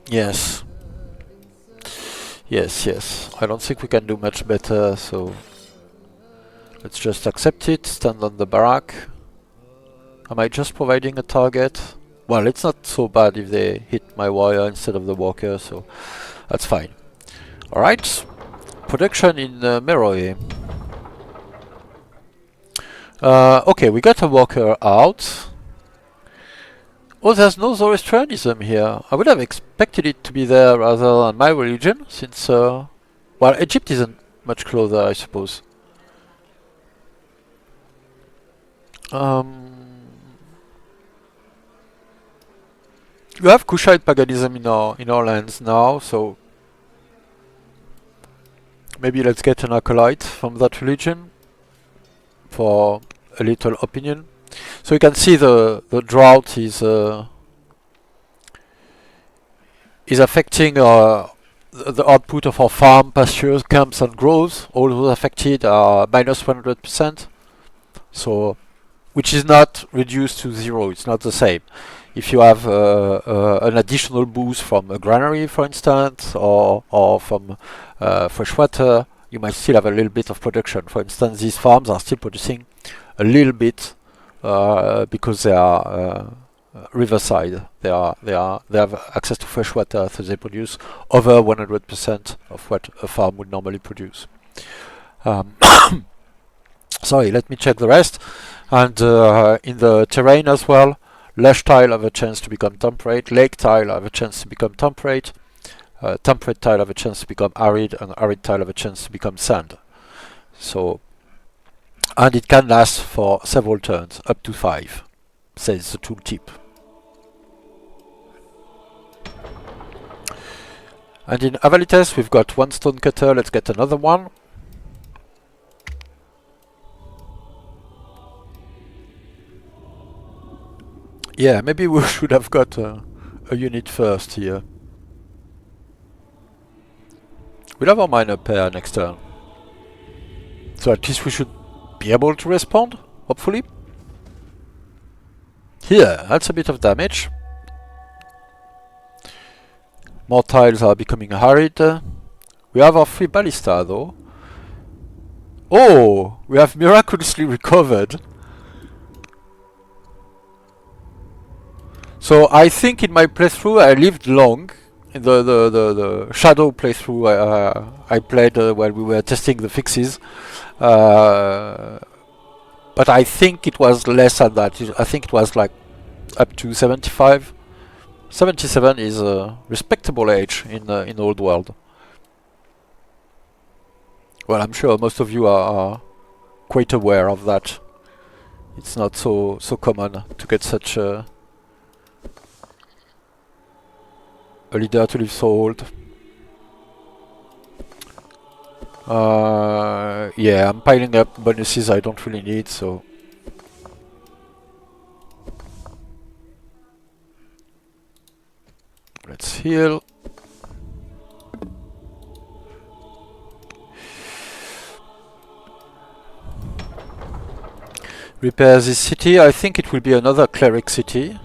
Yes. Yes. I don't think we can do much better, so let's just accept it, stand on the barrack. Am I just providing a target? Well, it's not so bad if they hit my wire instead of the walker, so that's fine. Alright, production in Meroe. Okay, we got a walker out. Oh, there's no Zoroastrianism here. I would have expected it to be there rather than my religion, since, well, Egypt isn't much closer, I suppose. You have Kushite paganism in our lands now, so maybe let's get an acolyte from that religion for a little opinion. So you can see the drought is affecting the output of our farm, pastures, camps, and groves. All those affected are minus 100%. So, which is not reduced to zero. It's not the same. If you have an additional boost from a granary, for instance, or from fresh water, you might still have a little bit of production. For instance, these farms are still producing a little bit because they are riverside. They have access to fresh water, so they produce over 100% of what a farm would normally produce. Sorry, let me check the rest. And in the terrain as well, lush tile have a chance to become temperate, lake tile have a chance to become temperate, temperate tile have a chance to become arid, and arid tile have a chance to become sand. So, and it can last for several turns, up to 5, says the tooltip. And in Avalites we've got one stone cutter, let's get another one. Yeah, maybe we should have got a unit first here. We'll have our miner pair next turn. So at least we should be able to respond, hopefully. Here, that's a bit of damage. More tiles are becoming harried. We have our 3 ballista though. Oh! We have miraculously recovered. So I think in my playthrough I lived long. In the shadow playthrough I played while we were testing the fixes. But I think it was less than that. I think it was like up to 75. 77 is a respectable age in Old World. Well, I'm sure most of you are quite aware of that. It's not so common to get such a leader to live so old. Yeah, I'm piling up bonuses I don't really need, so... Let's heal. Repair this city. I think it will be another cleric city.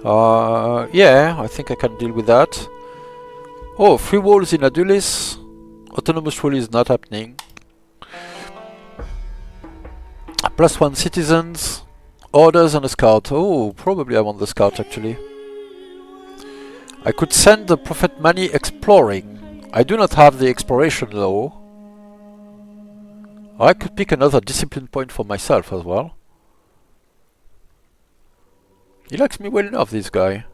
Yeah, I think I can deal with that. Oh, 3 walls in Adulis. Autonomous rule is not happening. +1 citizens. Orders and a scout. Oh, probably I want the scout actually. I could send the Prophet Mani exploring. I do not have the exploration though. I could pick another discipline point for myself as well. He likes me well enough, this guy.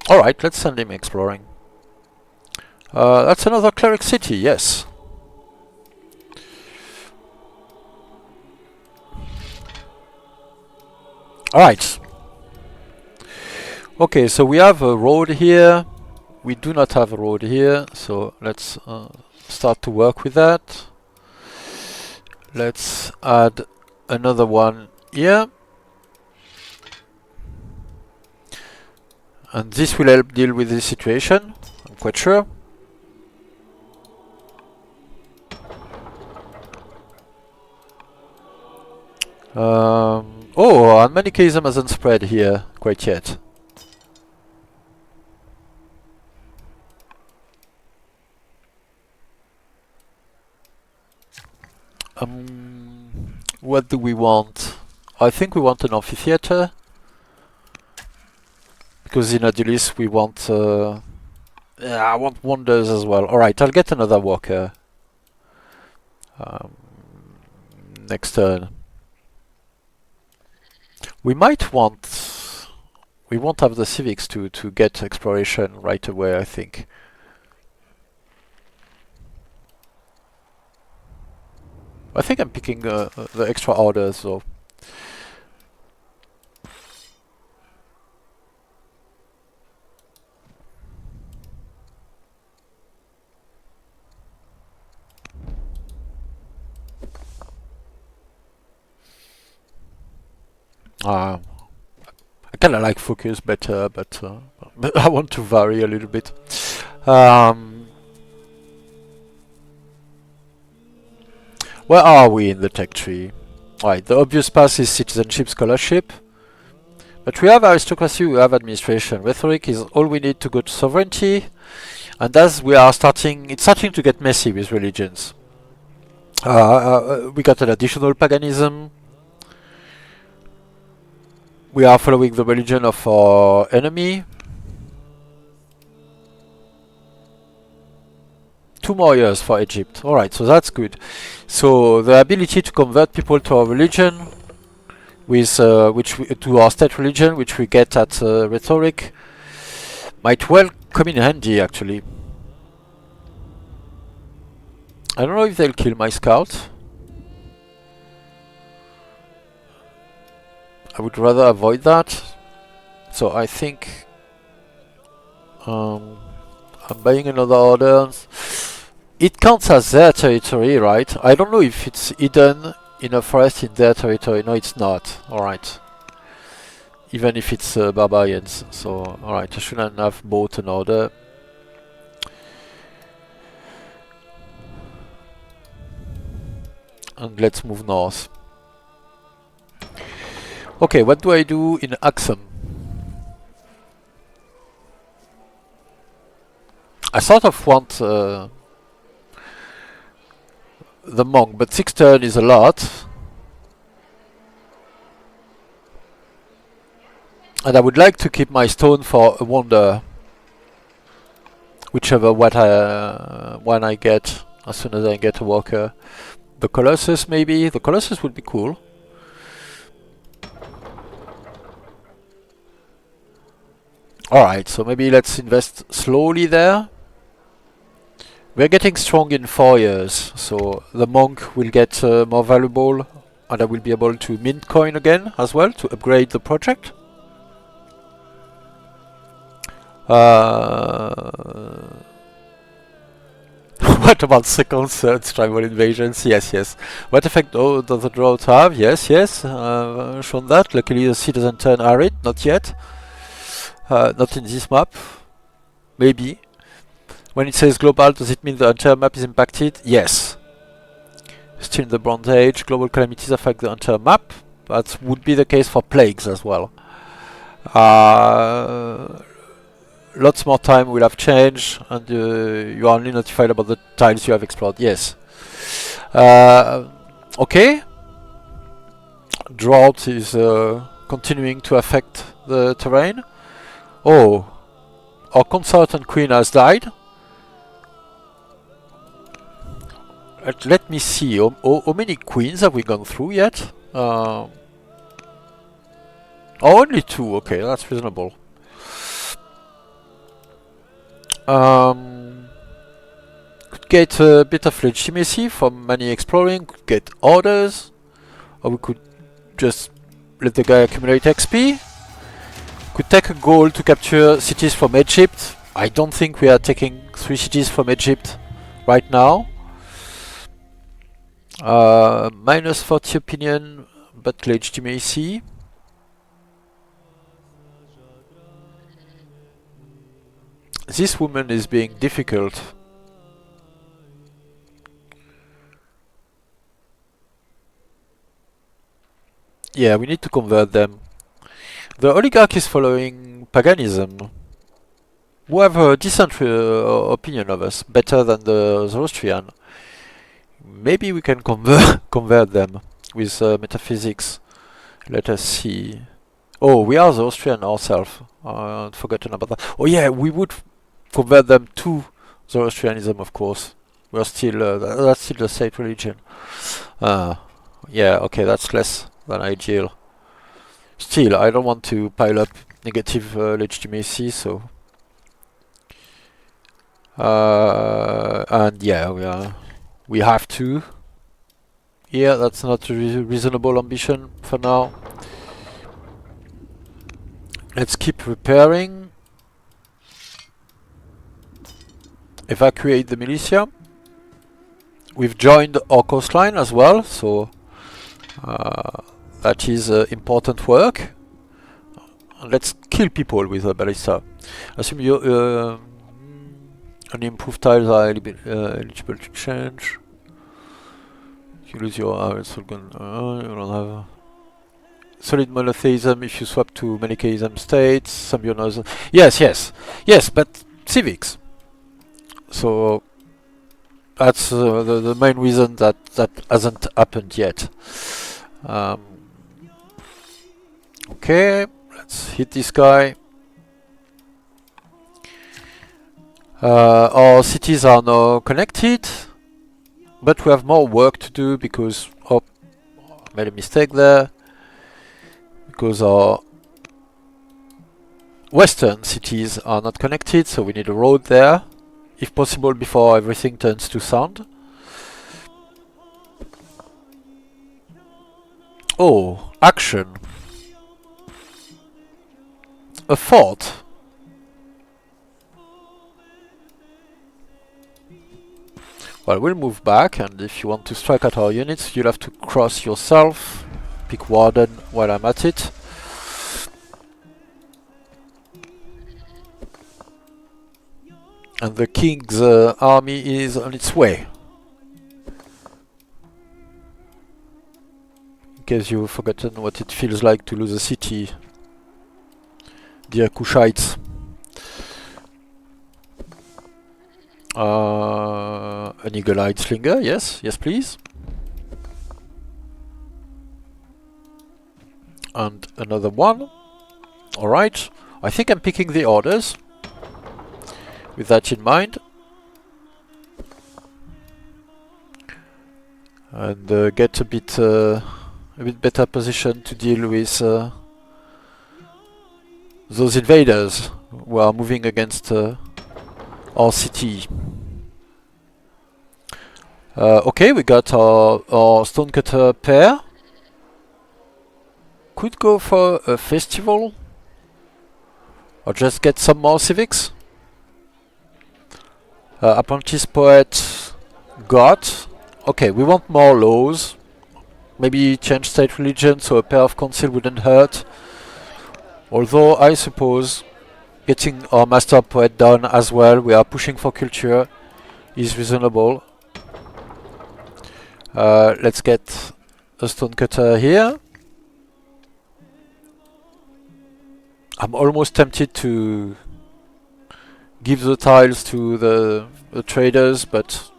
Alright, let's send him exploring. That's another cleric city, yes. Alright. Okay, so we have a road here. We do not have a road here, so let's start to work with that. Let's add another one here. And this will help deal with this situation, I'm quite sure. Oh, and Manichaeism hasn't spread here quite yet. What do we want? I think we want an amphitheater. Because in Adulis we want... yeah, I want wonders as well. Alright, I'll get another walker. Next turn. We might want... We won't have the civics to get exploration right away, I think. I think I'm picking the extra orders, so. I kind of like focus better, but I want to vary a little bit. Where are we in the tech tree? Right, the obvious path is citizenship scholarship. But we have aristocracy, we have administration. Rhetoric is all we need to go to sovereignty. And as we are starting, it's starting to get messy with religions. We got an additional paganism. We are following the religion of our enemy. 2 more years for Egypt. Alright, so that's good. So the ability to convert people to our religion, with to our state religion, which we get at rhetoric, might well come in handy actually. I don't know if they'll kill my scout. I would rather avoid that. So I think I'm buying another order. It counts as their territory, right? I don't know if it's hidden in a forest in their territory. No, it's not. Alright. Even if it's barbarians. So, alright, I shouldn't have bought an order. And let's move north. Okay, what do I do in Aksum? I sort of want the monk, but 6 turn is a lot. And I would like to keep my stone for a wonder. Whichever one I get, as soon as I get a walker. The Colossus maybe? The Colossus would be cool. Alright, so maybe let's invest slowly there. We're getting strong in 4 years, so the monk will get more valuable, and I will be able to mint coin again as well to upgrade the project. What about second, third tribal invasions? Yes, yes. What effect does the drought have? Yes, yes. Shown that. Luckily the sea doesn't turn arid, not yet. Not in this map. Maybe. When it says global, does it mean the entire map is impacted? Yes. Still in the Bronze Age, global calamities affect the entire map. That would be the case for plagues as well. Lots more time will have changed, and you are only notified about the tiles you have explored. Yes. Okay. Drought is continuing to affect the terrain. Oh, our consortant queen has died. Let me see. How many queens have we gone through yet? Only 2. Okay, that's reasonable. Could get a bit of legitimacy from money exploring, could get orders, or we could just let the guy accumulate XP. Could take a goal to capture cities from Egypt. I don't think we are taking 3 cities from Egypt right now. Minus 40 opinion, but legitimacy. This woman is being difficult. Yeah, we need to convert them. The oligarch is following paganism. Who have a decent opinion of us, better than the Zoroastrian. Maybe we can convert them with metaphysics. Let us see. Oh, we are Zoroastrian ourselves. I'd forgotten about that. Oh yeah, we would convert them to Zoroastrianism, of course. We're still that's still the state religion. Yeah, okay, that's less than ideal. Still, I don't want to pile up negative legitimacy, so and yeah, we have to. Yeah, that's not a reasonable ambition for now. Let's keep repairing. Evacuate the militia. We've joined our coastline as well, so that is important work. Let's kill people with a ballista. Assume you only improved tiles are eligible to change. You lose your you don't have solid monotheism if you swap to manichaeism states. Some yes, but civics. So that's the main reason that hasn't happened yet. Okay, let's hit this guy. Our cities are now connected, but we have more work to do because I made a mistake there. Because our western cities are not connected, so we need a road there, if possible, before everything turns to sand. Oh, action. A fort. Well, we'll move back, and if you want to strike at our units, you'll have to cross yourself. Pick Warden while I'm at it. And the king's army is on its way. In case you've forgotten what it feels like to lose a city, dear Kushites. An eagle-eyed slinger, yes, please. And another one. Alright, I think I'm picking the orders with that in mind. And get a bit better position to deal with those invaders who are moving against our city. Okay, we got our stonecutter pair. Could go for a festival or just get some more civics. Apprentice poet got. Okay, we want more laws. Maybe change state religion so a pair of council wouldn't hurt. Although I suppose getting our master poet done as well, we are pushing for culture, is reasonable. Let's get a stonecutter here. I'm almost tempted to give the tiles to the traders, but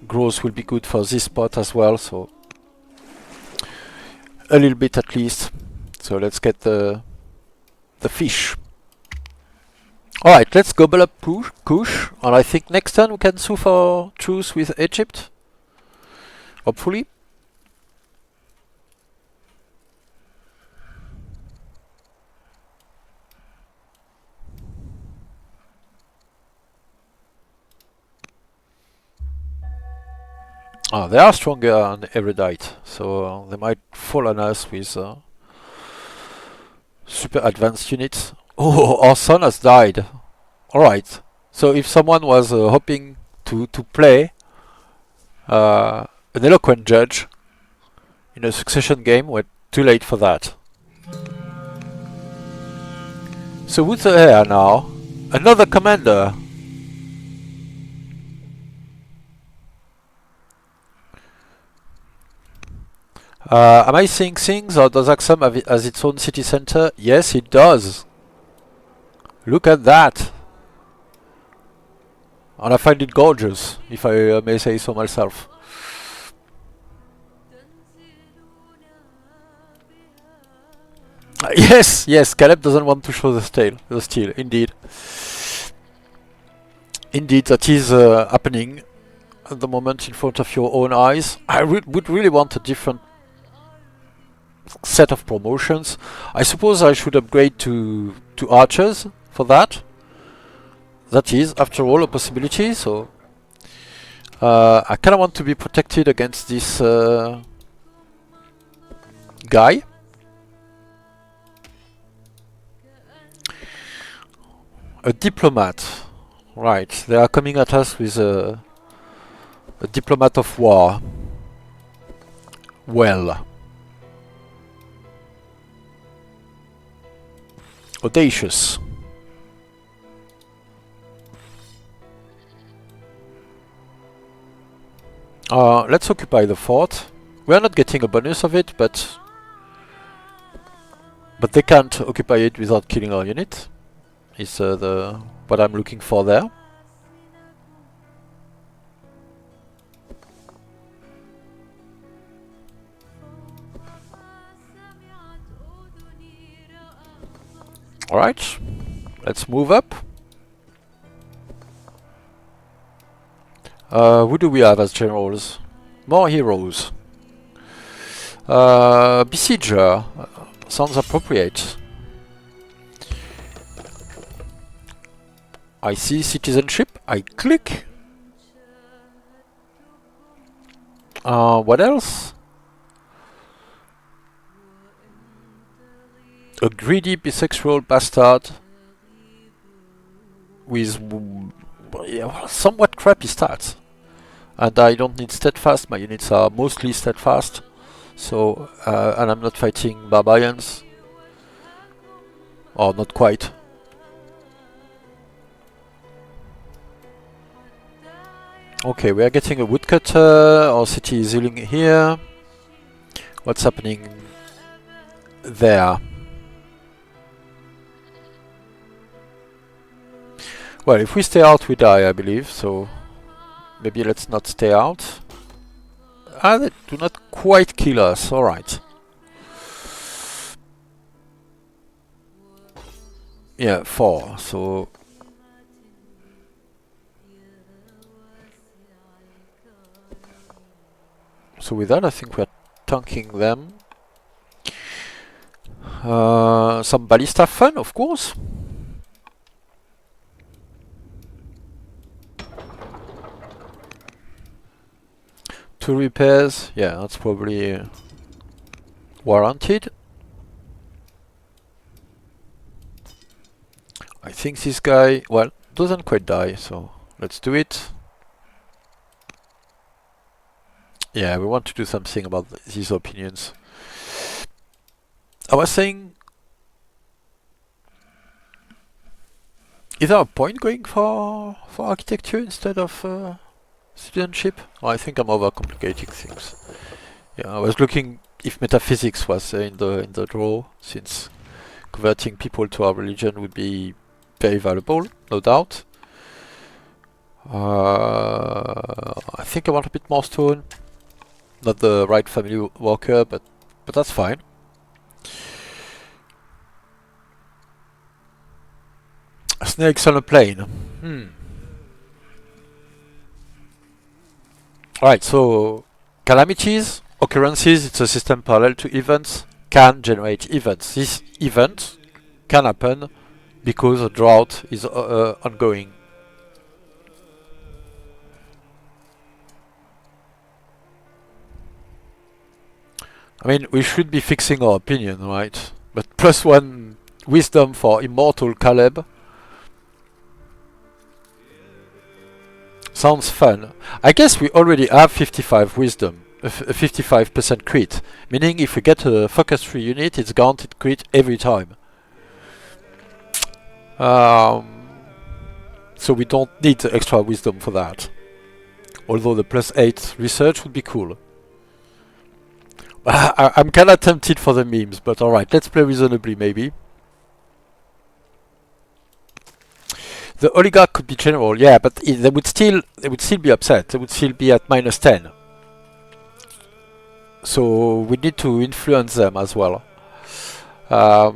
growth will be good for this spot as well, so a little bit at least. So let's get the fish. Alright, let's gobble up Kush, and I think next turn we can sue for truce with Egypt. Hopefully. They are stronger on erudite, so they might fall on us with super advanced units. Oh, our son has died. Alright, so if someone was hoping to play an eloquent judge in a succession game, we're too late for that. So who's the heir now? Another commander. Am I seeing things, or does Aksum have it as its own city center? Yes, it does. Look at that. And I find it gorgeous, if I may say so myself. Yes, Caleb doesn't want to show the steel, indeed. Indeed, that is happening at the moment in front of your own eyes. I would really want a different set of promotions. I suppose I should upgrade to archers for that. That is, after all, a possibility, so I kind of want to be protected against this guy. A diplomat. Right, they are coming at us with a diplomat of war. Well. Audacious. Let's occupy the fort. We are not getting a bonus of it, but they can't occupy it without killing our unit. Is what I'm looking for there. Alright, let's move up. Who do we have as generals? More heroes. Besieger. Sounds appropriate. I see citizenship. I click. What else? A greedy bisexual bastard with somewhat crappy stats. And I don't need steadfast, my units are mostly steadfast. So, and I'm not fighting barbarians. Or not quite. Okay, we are getting a woodcutter, our city is healing here. What's happening there? Well, if we stay out, we die, I believe, so maybe let's not stay out. Ah, they do not quite kill us, alright. Yeah, 4, so... So with that, I think we're tanking them. Some ballista fun, of course. Two repairs, yeah, that's probably warranted. I think this guy, well, doesn't quite die, so let's do it. Yeah, we want to do something about these opinions. I was saying, is there a point going for architecture instead of citizenship? Oh, I think I'm overcomplicating things. Yeah, I was looking if metaphysics was in the draw, since converting people to our religion would be very valuable, no doubt. I think I want a bit more stone. Not the right family worker, but that's fine. Snakes on a plane. Alright, so calamities, occurrences, it's a system parallel to events, can generate events. This event can happen because a drought is ongoing. I mean, we should be fixing our opinion, right? But +1 wisdom for immortal Caleb sounds fun. I guess we already have 55 wisdom, a 55% crit, meaning if we get a focus 3 unit, it's guaranteed crit every time. So we don't need extra wisdom for that. Although the +8 research would be cool. I'm kinda tempted for the memes, but alright, let's play reasonably maybe. The oligarch could be general, yeah, but they would still be upset. They would still be at -10. So we need to influence them as well. Yeah,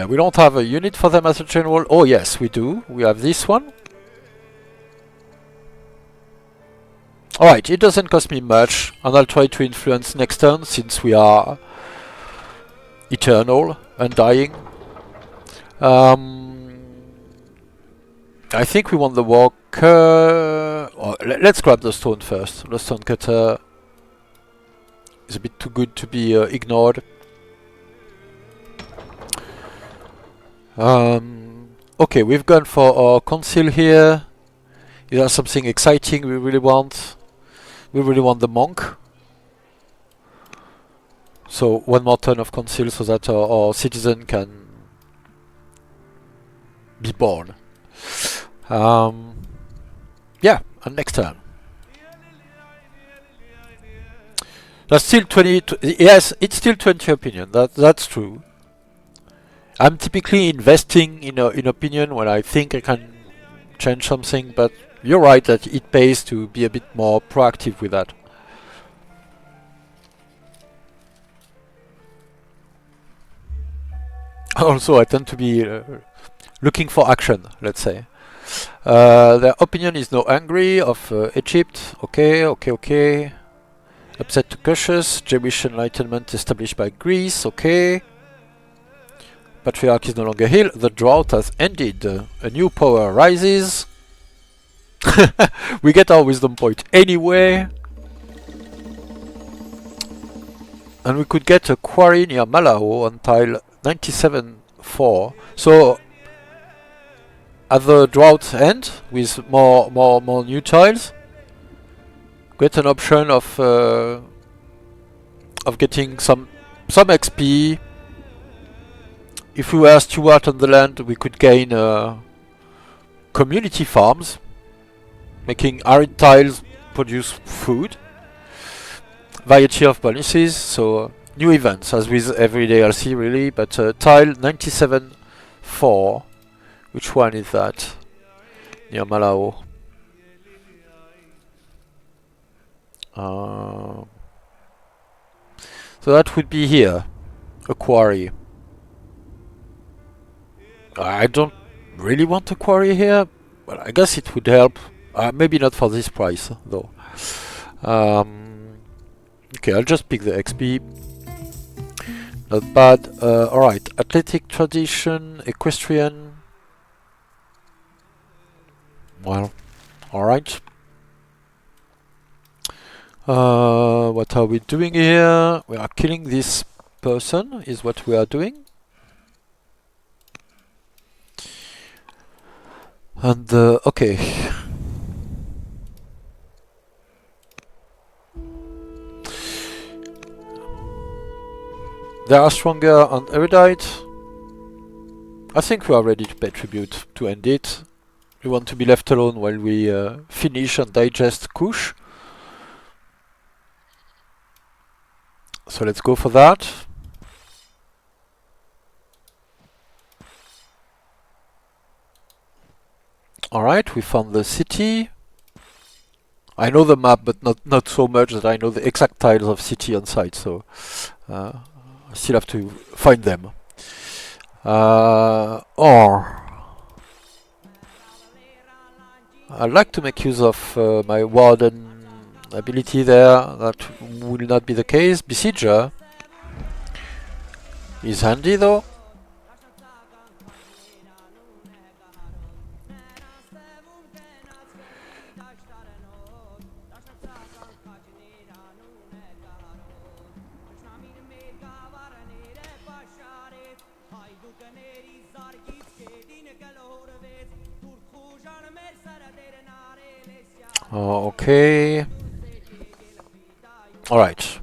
we don't have a unit for them as a general. Oh yes, we do. We have this one. Alright, it doesn't cost me much, and I'll try to influence next turn, since we are eternal, undying. I think we want the walker. Let's grab the stone first. The stone cutter is a bit too good to be ignored. Okay, we've gone for our conceal here. Is there something exciting we really want? We really want the monk. So 1 more turn of conceal so that our citizen can be born. Yeah, and next turn. That's still 20. Yes, it's still 20 opinion. That's true. I'm typically investing in opinion when I think I can change something, but you're right that it pays to be a bit more proactive with that. Also, I tend to be looking for action, let's say. Their opinion is no angry of Egypt. Okay. Upset to Kush. Jewish enlightenment established by Greece. Okay. Patriarch is no longer here. The drought has ended. A new power rises. We get our wisdom point anyway. And we could get a quarry near Malao on tile 97-4. So at the drought end, with more new tiles, get an option of getting some XP. If we were steward on the land, we could gain community farms, making arid tiles produce food. Variety of bonuses, so new events as with every DLC really, but tile 97-4. Which one is that? Near Malao. So that would be here, a quarry. I don't really want a quarry here, but I guess it would help. Maybe not for this price though. Okay, I'll just pick the XP. Not bad. Alright, athletic tradition, equestrian. Well, alright. What are we doing here? We are killing this person, is what we are doing. And, okay. They are stronger on erudite. I think we are ready to pay tribute to end it. We want to be left alone while we finish and digest Kush. So let's go for that. Alright, we found the city. I know the map, but not so much that I know the exact tiles of city on site, so I still have to find them. Or I'd like to make use of my warden ability there. That will not be the case. Besieger is handy though. Okay. Alright.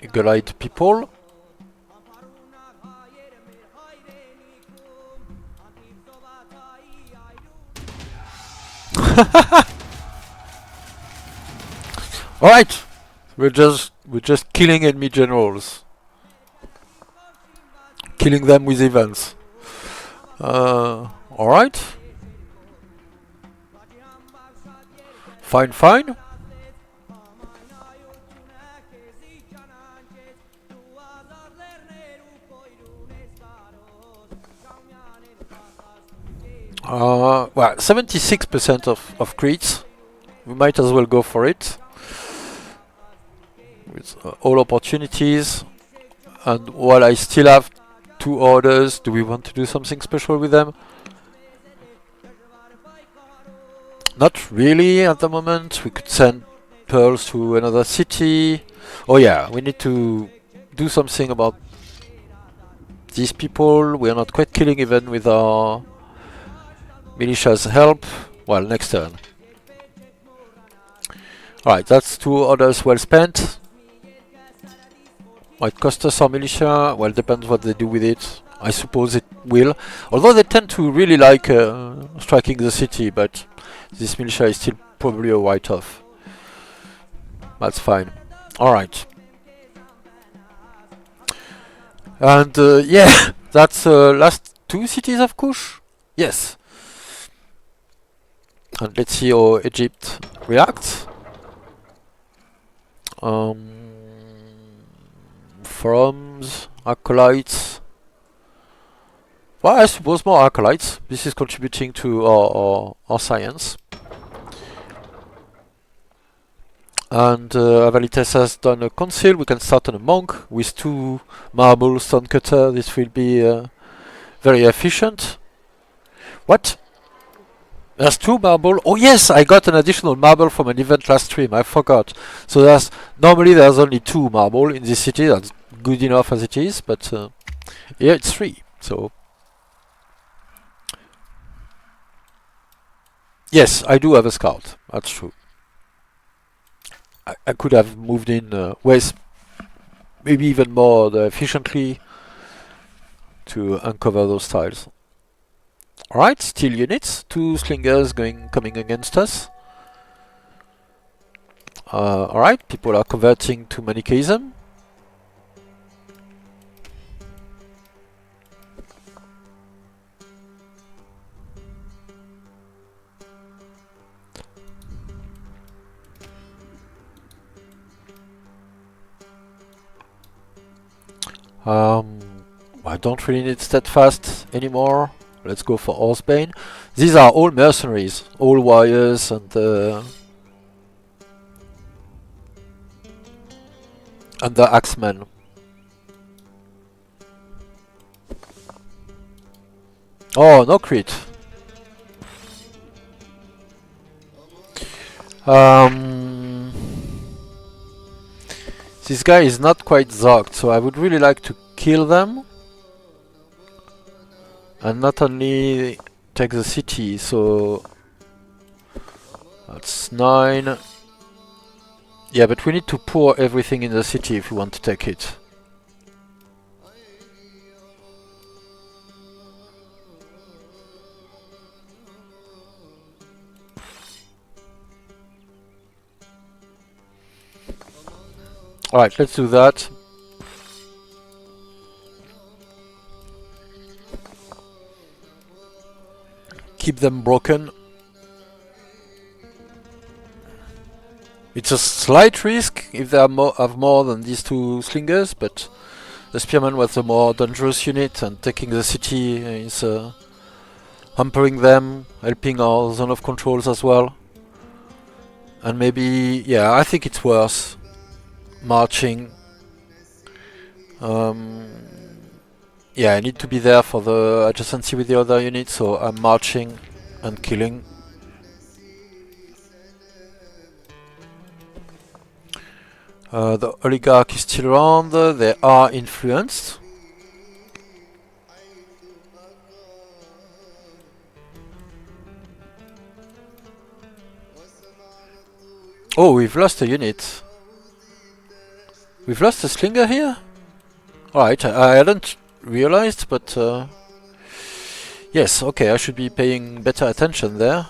Eagle-eyed people. Alright. We're just killing enemy generals. Killing them with events. Alright. Fine. Well, 76% of crits. We might as well go for it. With all opportunities. And while I still have 2 orders, do we want to do something special with them? Not really at the moment. We could send pearls to another city. Oh yeah, we need to do something about these people. We are not quite killing even with our militia's help. Well, next turn. Alright, that's 2 orders well spent. Might cost us our militia. Well, depends what they do with it. I suppose it will. Although they tend to really like striking the city, but this militia is still probably a write-off. That's fine. Alright. And yeah, that's last 2 cities of Kush? Yes. And let's see how Egypt reacts. Forums, acolytes. Well, I suppose more acolytes. This is contributing to our science. And Avalites has done a concile. We can start on a monk with 2 marble stonecutter. This will be very efficient. What? There's 2 marble. Oh yes, I got an additional marble from an event last stream. I forgot. So normally there's only 2 marble in this city. That's good enough as it is, but yeah, it's 3. So yes, I do have a scout. That's true. I could have moved in ways maybe even more efficiently to uncover those tiles. Alright, still units. 2 slingers coming against us. Alright, people are converting to Manichaeism. I don't really need steadfast anymore. Let's go for Horsebane. These are all mercenaries, all warriors and the axemen. Oh, no crit. This guy is not quite zogged, so I would really like to kill them. And not only take the city, so that's 9. Yeah, but we need to pour everything in the city if we want to take it. Alright, let's do that. Keep them broken. It's a slight risk if they have more than these 2 slingers, but the spearman was the more dangerous unit, and taking the city is hampering them, helping our zone of controls as well. And maybe, yeah, I think it's worth marching. Yeah, I need to be there for the adjacency with the other units, so I'm marching and killing. The oligarch is still around. They are influenced. Oh, we've lost a unit. We've lost a slinger here? Alright, I hadn't realized, but yes, okay, I should be paying better attention there.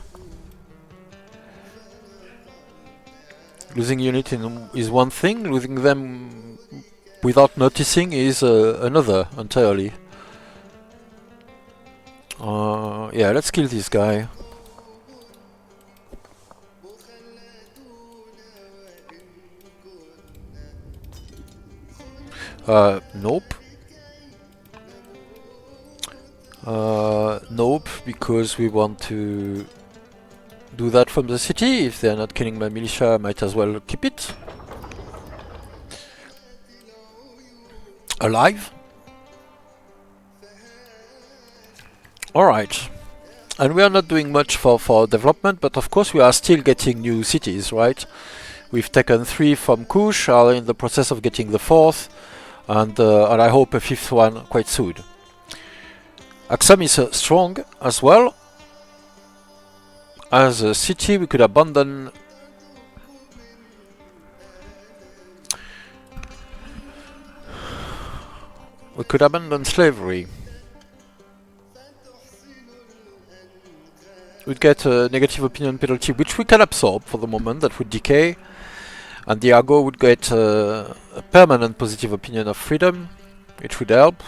Losing unit is one thing, losing them without noticing is another entirely. Yeah, let's kill this guy. Nope. Nope, because we want to do that from the city. If they're not killing my militia, I might as well keep it. alive. Alright. And we are not doing much for development, but of course we are still getting new cities, right? We've taken 3 from Kush, are in the process of getting the 4th, and I hope a 5th one quite soon. Aksum is strong as well. As a city, we could abandon. We could abandon slavery. We'd get a negative opinion penalty, which we can absorb for the moment, that would decay. And the Argo would get a permanent positive opinion of freedom, which would help.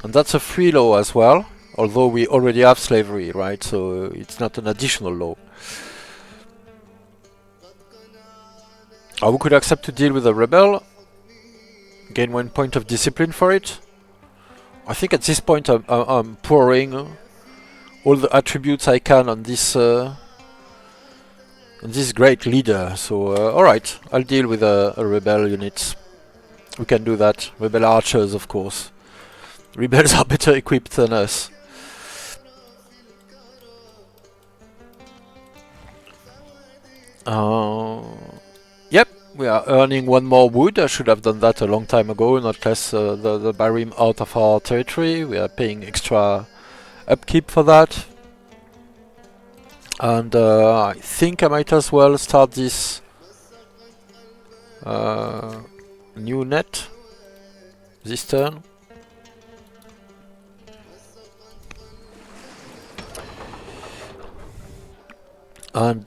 And that's a free law as well, although we already have slavery, right? So it's not an additional law. We could accept to deal with a rebel, gain 1 point of discipline for it. I think at this point I'm pouring all the attributes I can on this great leader. So alright, I'll deal with a rebel unit. We can do that. Rebel archers, of course. Rebels are better equipped than us. Yep, we are earning 1 more wood. I should have done that a long time ago, not less the Barim out of our territory. We are paying extra upkeep for that. And I think I might as well start this new net this turn. And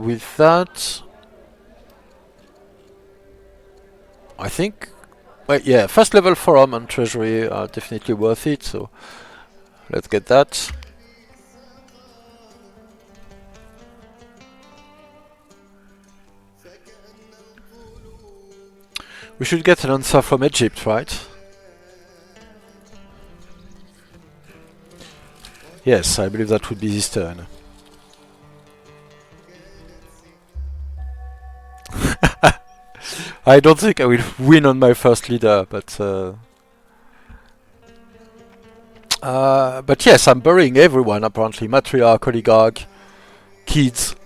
with that, I think, well, yeah, first level forum and treasury are definitely worth it, so let's get that. We should get an answer from Egypt, right? Yes, I believe that would be this turn. I don't think I will win on my first leader, but yes, I'm burying everyone apparently. Matriarch, oligarch, kids.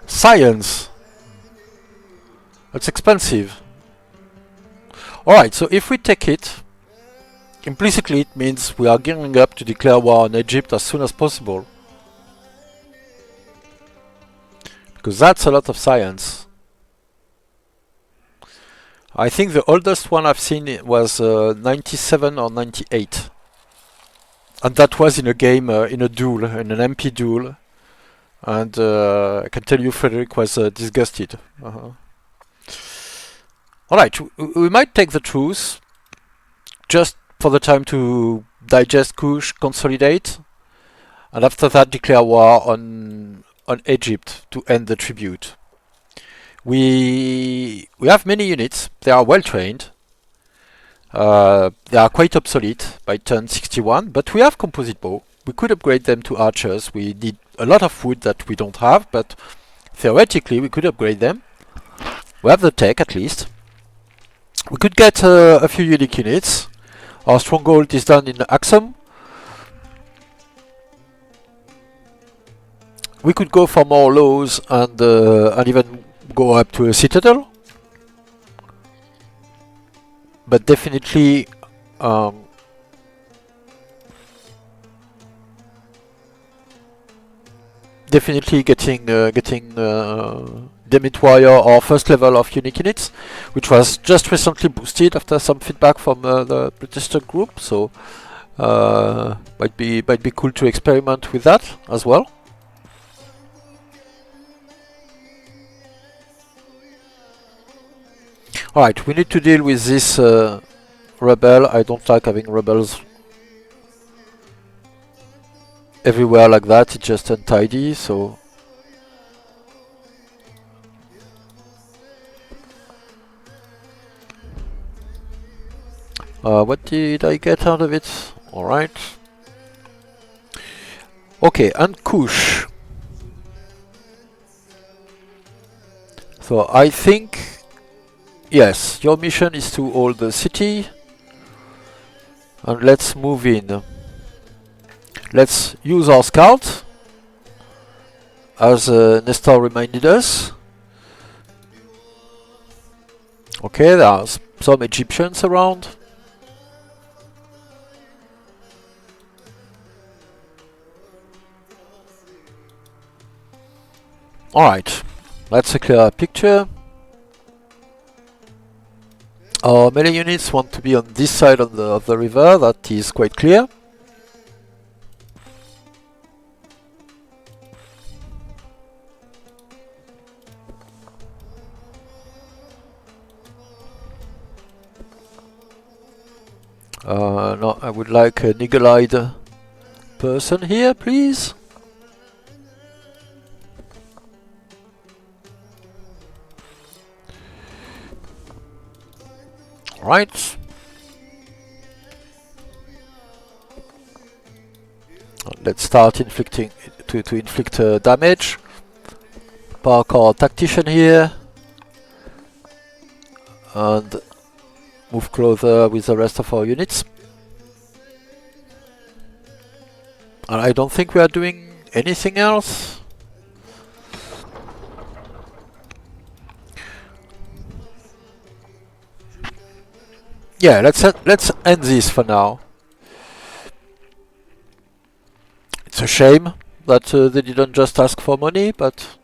Science. That's expensive. Alright, so if we take it, implicitly it means we are gearing up to declare war on Egypt as soon as possible. Because that's a lot of science. I think the oldest one I've seen was 97 or 98. And that was in a game, in a duel, in an MP duel. And I can tell you Frederick was disgusted. Alright, we might take the truce, just for the time to digest Kush, consolidate, and after that declare war on Egypt to end the tribute. We have many units, they are well trained, they are quite obsolete by turn 61, but we have composite bow. We could upgrade them to archers. We need a lot of wood that we don't have, but theoretically we could upgrade them. We have the tech at least. We could get a few unique units. Our stronghold is done in Aksum. We could go for more laws and even go up to a citadel. But definitely getting Demit Warrior or first level of unique units, which was just recently boosted after some feedback from the Protestant group. So might be cool to experiment with that as well. Alright, we need to deal with this rebel. I don't like having rebels everywhere like that, it's just untidy, so... what did I get out of it? Alright. Okay, and Kush. So I think Yes, your mission is to hold the city. And let's move in. Let's use our scout, as Nestor reminded us. Okay, there are some Egyptians around. Alright, that's a clear picture. Our melee units want to be on this side of the river, that is quite clear. No, I would like an eagle-eyed person here, please. Right. Let's start inflicting to inflict damage. Park our tactician here and move closer with the rest of our units. And I don't think we are doing anything else. Yeah, let's end this for now. It's a shame that they didn't just ask for money, but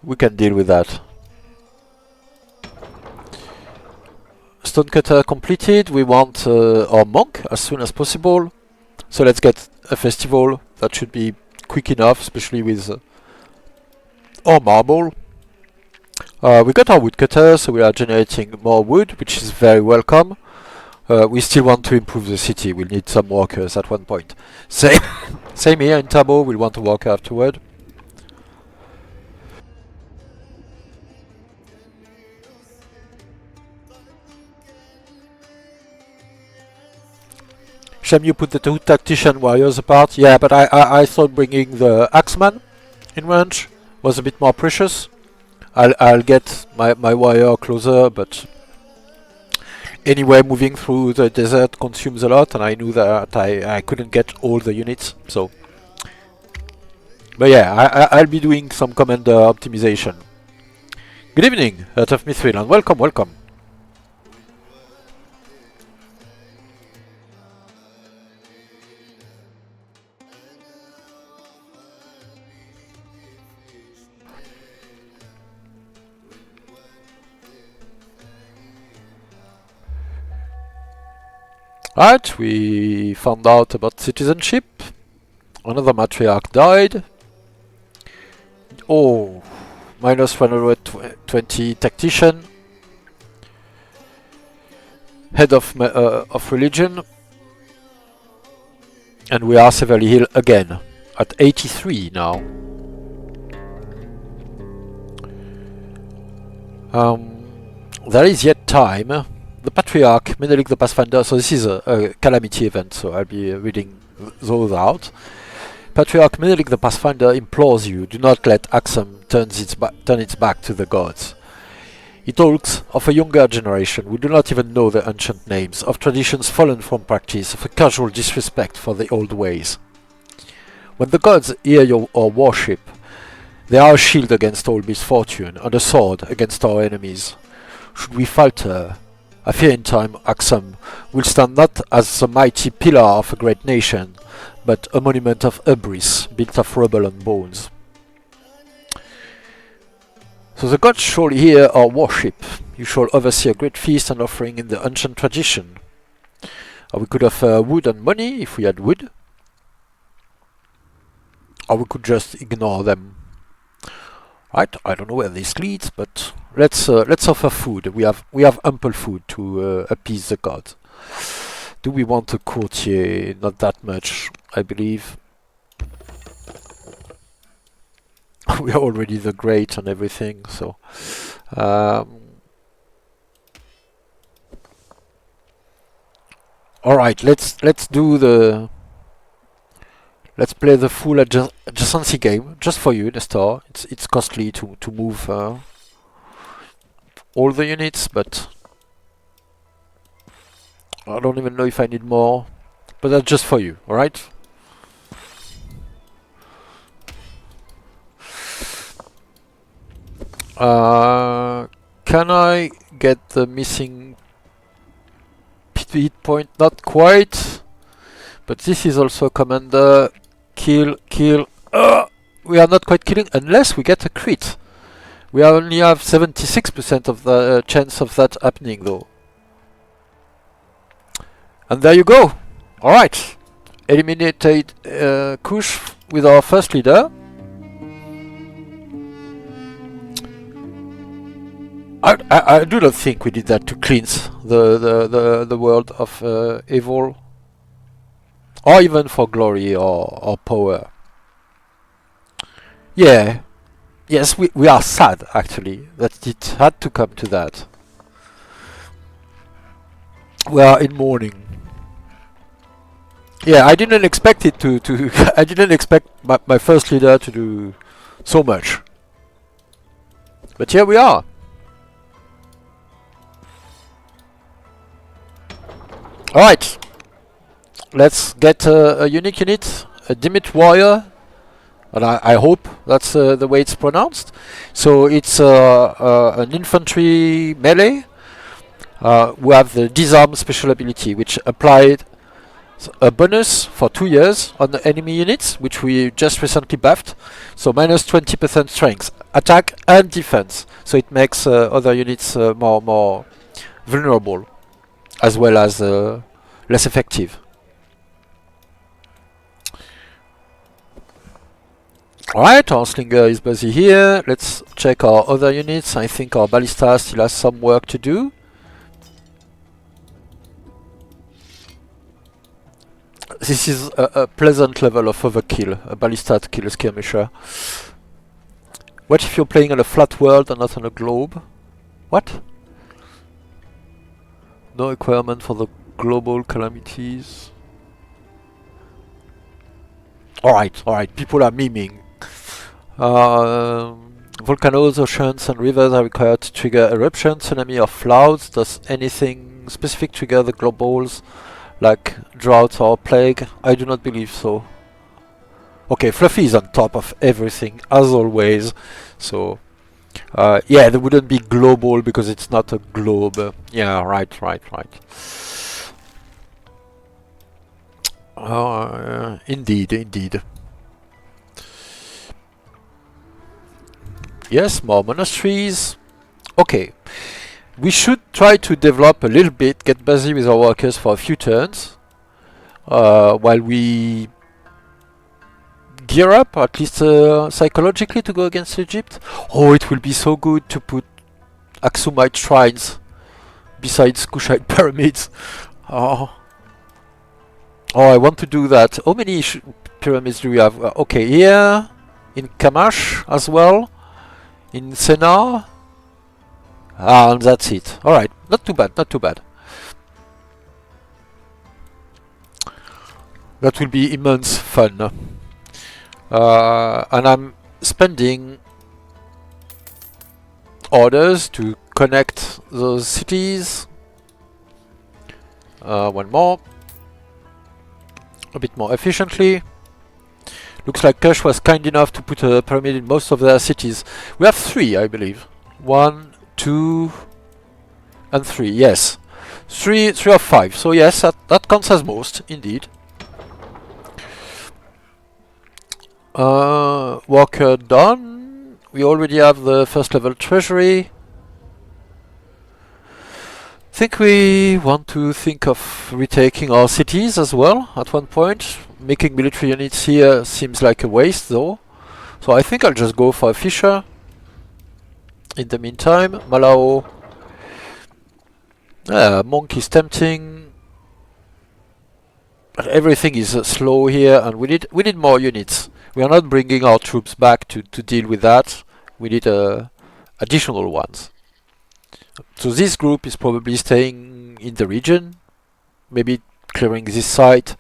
we can deal with that. Stonecutter completed. We want our monk as soon as possible. So let's get a festival. That should be quick enough, especially with our marble. We got our woodcutter, so we are generating more wood, which is very welcome. We still want to improve the city. We'll need some workers at one point. Same here in Tabo, we'll want a worker afterward. Shame you put the two tactician warriors apart. Yeah, but I thought bringing the axeman in range was a bit more precious. I'll get my warrior closer, but anyway, moving through the desert consumes a lot, and I knew that I couldn't get all the units, so... But yeah, I'll be doing some commander optimization. Good evening, Earth of Mithril, and welcome, welcome. Right, we found out about citizenship. Another matriarch died. Oh, minus 120 tactician. Head of religion. And we are severely healed again. At 83 now. There is yet time. The Patriarch, Menelik the Pathfinder, so this is a calamity event, so I'll be reading those out. Patriarch Menelik the Pathfinder implores you, do not let Aksum turn its back to the gods. He talks of a younger generation who do not even know the ancient names, of traditions fallen from practice, of a casual disrespect for the old ways. When the gods hear your worship, they are a shield against all misfortune, and a sword against our enemies. Should we falter, I fear in time Aksum will stand not as the mighty pillar of a great nation, but a monument of hubris, built of rubble and bones. So the gods shall hear our worship. You shall oversee a great feast and offering in the ancient tradition. We could offer wood and money if we had wood. Or we could just ignore them. Right, I don't know where this leads, but let's offer food. We have ample food to appease the gods. Do we want a courtier? Not that much, I believe. We are already the great and everything, so all right. Let's play the full adjacency game just for you, Nestor. It's costly to move all the units, but I don't even know if I need more. But that's just for you, alright? Can I get the missing hit point? Not quite. But this is also commander. Kill, kill. We are not quite killing unless we get a crit. We only have 76% of the chance of that happening though. And there you go. Alright. Eliminated Kush with our first leader. I do not think we did that to cleanse the world of evil, or even for glory or power. Yeah, yes, we are sad actually that it had to come to that. We are in mourning. Yeah, I didn't expect it to I didn't expect my first leader to do so much. But here we are. Alright, let's get a unique unit, a Dimit Warrior, and I hope that's the way it's pronounced. So it's an infantry melee. We have the disarm special ability, which applied a bonus for 2 years on the enemy units, which we just recently buffed. So minus 20% strength, attack and defense. So it makes other units more vulnerable, as well as less effective. Alright, our slinger is busy here. Let's check our other units. I think our ballista still has some work to do. This is a pleasant level of overkill, a ballista to kill a skirmisher. What if you're playing on a flat world and not on a globe? What? No requirement for the global calamities. Alright, people are memeing. Volcanoes, oceans and rivers are required to trigger eruptions, tsunami or floods. Does anything specific trigger the globals, like drought or plague? I do not believe so. Okay, Fluffy is on top of everything, as always. So, yeah, there wouldn't be global because it's not a globe. Yeah, right. Indeed. Yes, more monasteries. Okay. We should try to develop a little bit, get busy with our workers for a few turns, while we gear up, at least psychologically, to go against Egypt. Oh, it will be so good to put Aksumite shrines besides Kushite pyramids. Oh, I want to do that. How many pyramids do we have? Okay, here, in Kamash as well, in Sennar. And that's it. Alright, not too bad. That will be immense fun. And I'm spending orders to connect those cities. One more. A bit more efficiently. Looks like Kush was kind enough to put a pyramid in most of their cities. We have 3, I believe. 1, 2 and 3, yes. 3 of 5, so yes, that counts as most, indeed. Worker done. We already have the first level treasury. Think we want to think of retaking our cities as well at one point. Making military units here seems like a waste though. So I think I'll just go for a fisher. In the meantime, Malao. Monk is tempting. But everything is slow here, and we need more units. We are not bringing our troops back to deal with that. We need additional ones. So this group is probably staying in the region, maybe clearing this site,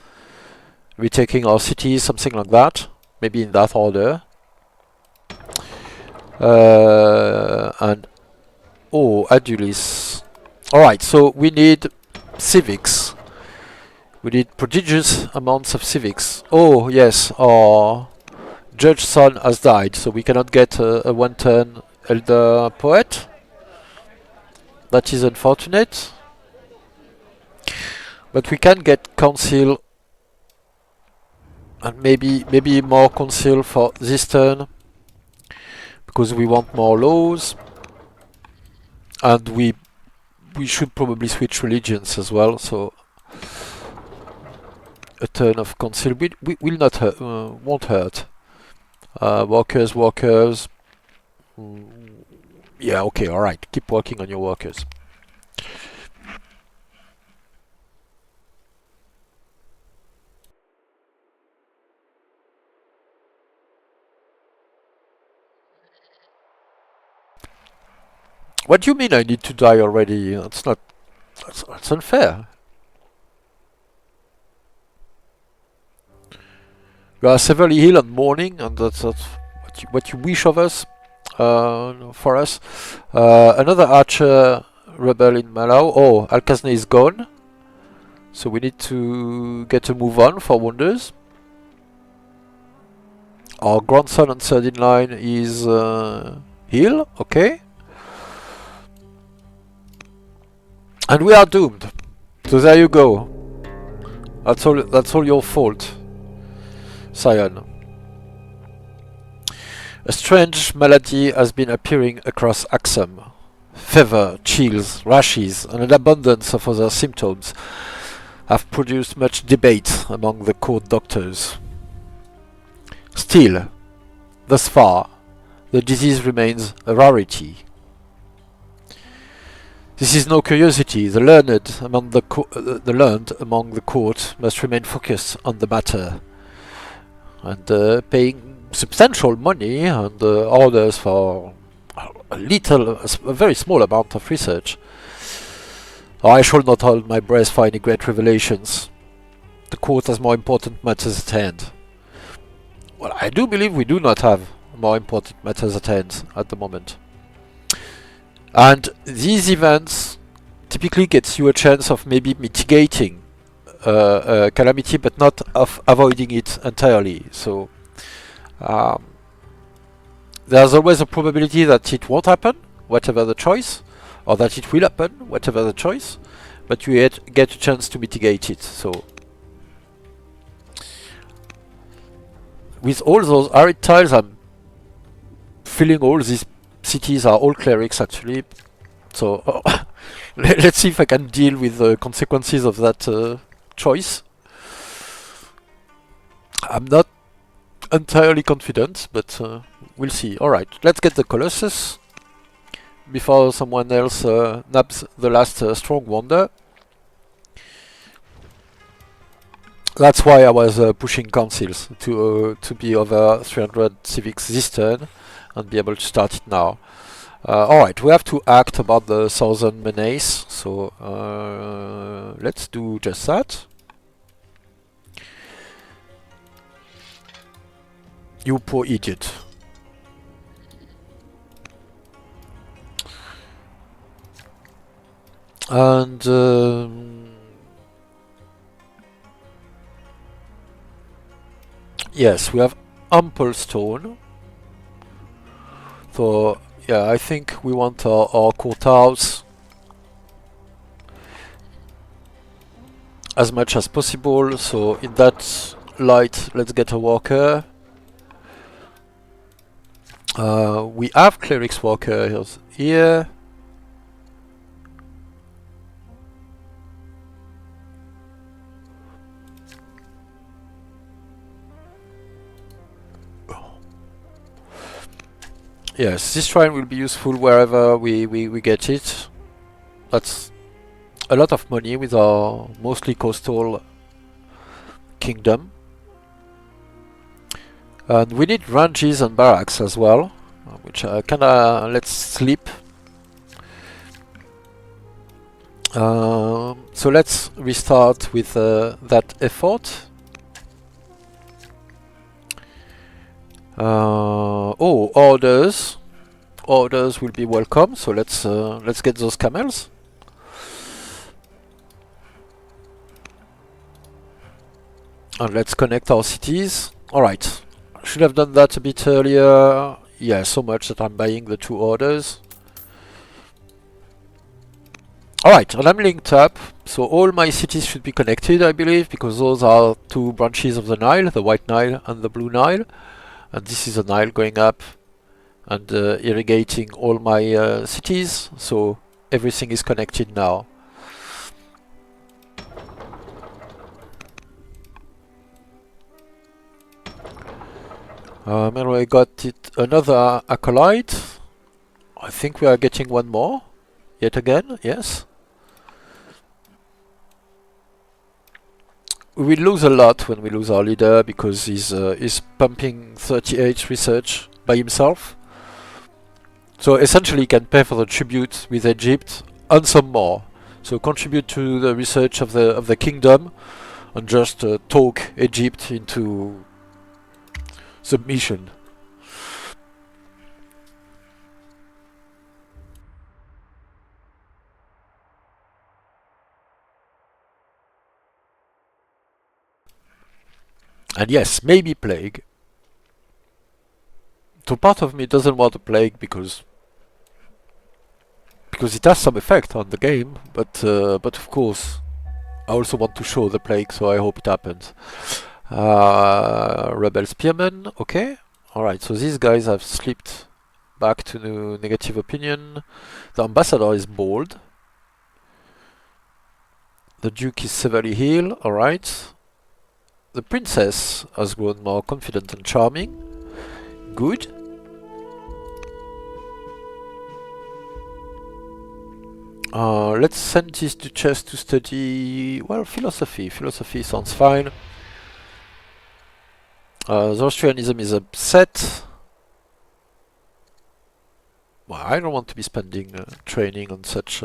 retaking our cities, something like that. Maybe in that order. And Oh, Adulis. Alright, so we need civics. We need prodigious amounts of civics. Oh, yes, our judge's son has died, so we cannot get a one-turn elder poet. That is unfortunate. But we can get council and maybe more council for this turn because we want more laws, and we should probably switch religions as well. So a turn of council will not hurt, won't hurt. Workers. Yeah, okay, all right. Keep working on your workers. What do you mean I need to die already? That's not. That's unfair. We are severely ill and mourning, and that's what you wish of us. For us, another archer rebel in Malau. Oh, Alkazne is gone, so we need to get a move on for wonders. Our grandson and third in line is heal. Okay. And we are doomed. So there you go. That's all your fault, Scion. A strange malady has been appearing across Aksum. Fever, chills, rashes, and an abundance of other symptoms have produced much debate among the court doctors. Still, thus far, the disease remains a rarity. This is no curiosity. The learned among the court must remain focused on the matter, and paying substantial money and orders for a very small amount of research. I shall not hold my breath for any great revelations. The court has more important matters at hand. Well, I do believe we do not have more important matters at hand at the moment. And these events typically gets you a chance of maybe mitigating calamity, but not of avoiding it entirely. So there's always a probability that it won't happen, whatever the choice, or that it will happen, whatever the choice, but you get a chance to mitigate it. So with all those arid tiles, I'm feeling all these cities are all clerics actually, so let's see if I can deal with the consequences of that choice. I'm not entirely confident, but we'll see. Alright, let's get the Colossus before someone else nabs the last strong wonder. That's why I was pushing councils to be over 300 civics this turn and be able to start it now. Alright, we have to act about the southern menace, so let's do just that. You poor idiot. And yes, we have ample stone. So yeah, I think we want our courthouse as much as possible. So in that light, let's get a worker. We have clerics workers here. Yes, this shrine will be useful wherever we get it. That's a lot of money with our mostly coastal kingdom. And we need ranches and barracks as well, which kinda let's sleep. So let's restart with that effort. Oh, orders. orders will be welcome. So let's get those camels. And let's connect our cities. Alright, should have done that a bit earlier. Yeah, so much that I'm buying the 2 orders. Alright, and I'm linked up, so all my cities should be connected, I believe, because those are 2 branches of the Nile, the White Nile and the Blue Nile. And this is the Nile going up and irrigating all my cities, so everything is connected now. I got it another acolyte. I think we are getting one more. Yet again, yes. We will lose a lot when we lose our leader because he's pumping 38 research by himself. So essentially he can pay for the tribute with Egypt and some more. So contribute to the research of the kingdom and just talk Egypt into submission. And yes, maybe plague. So part of me doesn't want a plague because it has some effect on the game, but of course I also want to show the plague, so I hope it happens. Rebel Spearmen, okay. Alright, so these guys have slipped back to negative opinion. The ambassador is bold. The Duke is severely healed, alright. The princess has grown more confident and charming. Good. Let's send this to chess to study, well, philosophy. Philosophy sounds fine. Zoroastrianism is upset. Well, I don't want to be spending training on such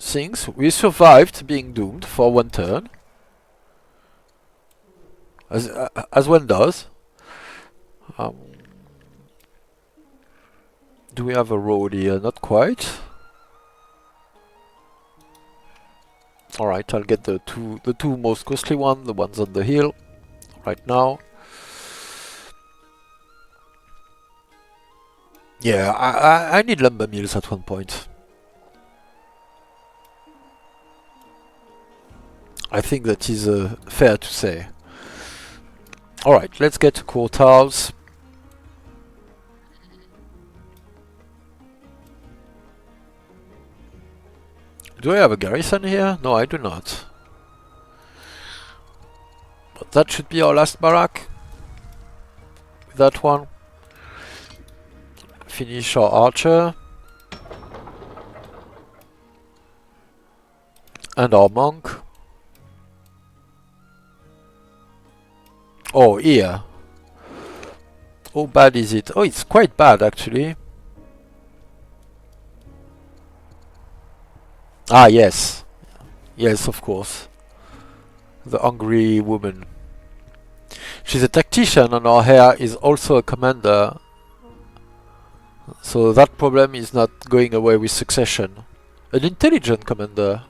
things. We survived being doomed for 1 turn. As one does. Do we have a road here? Not quite. Alright, I'll get the two most costly ones, the ones on the hill, right now. Yeah, I need lumber mills at one point. I think that is fair to say. Alright, let's get to courthouse. Do I have a garrison here? No, I do not. But that should be our last barrack. With that one. Finish our archer. And our monk. Oh, here. How bad is it? Oh, it's quite bad actually. Ah, yes. Yes, of course. The hungry woman. She's a tactician and her heir is also a commander. So that problem is not going away with succession. An intelligent commander.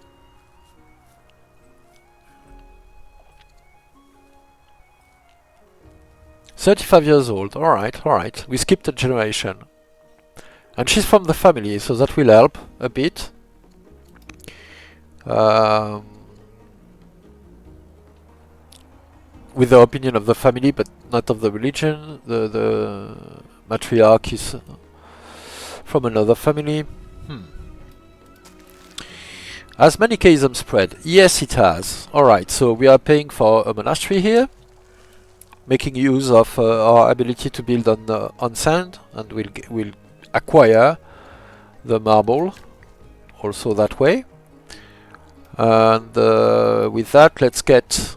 "35 years old. Alright, alright. We skipped a generation. And she's from the family, so that will help a bit. With the opinion of the family, but not of the religion. The matriarch is from another family. Has manichaeism spread? Yes, it has. Alright, so we are paying for a monastery here, making use of our ability to build on sand, and we'll acquire the marble also that way. And with that, let's get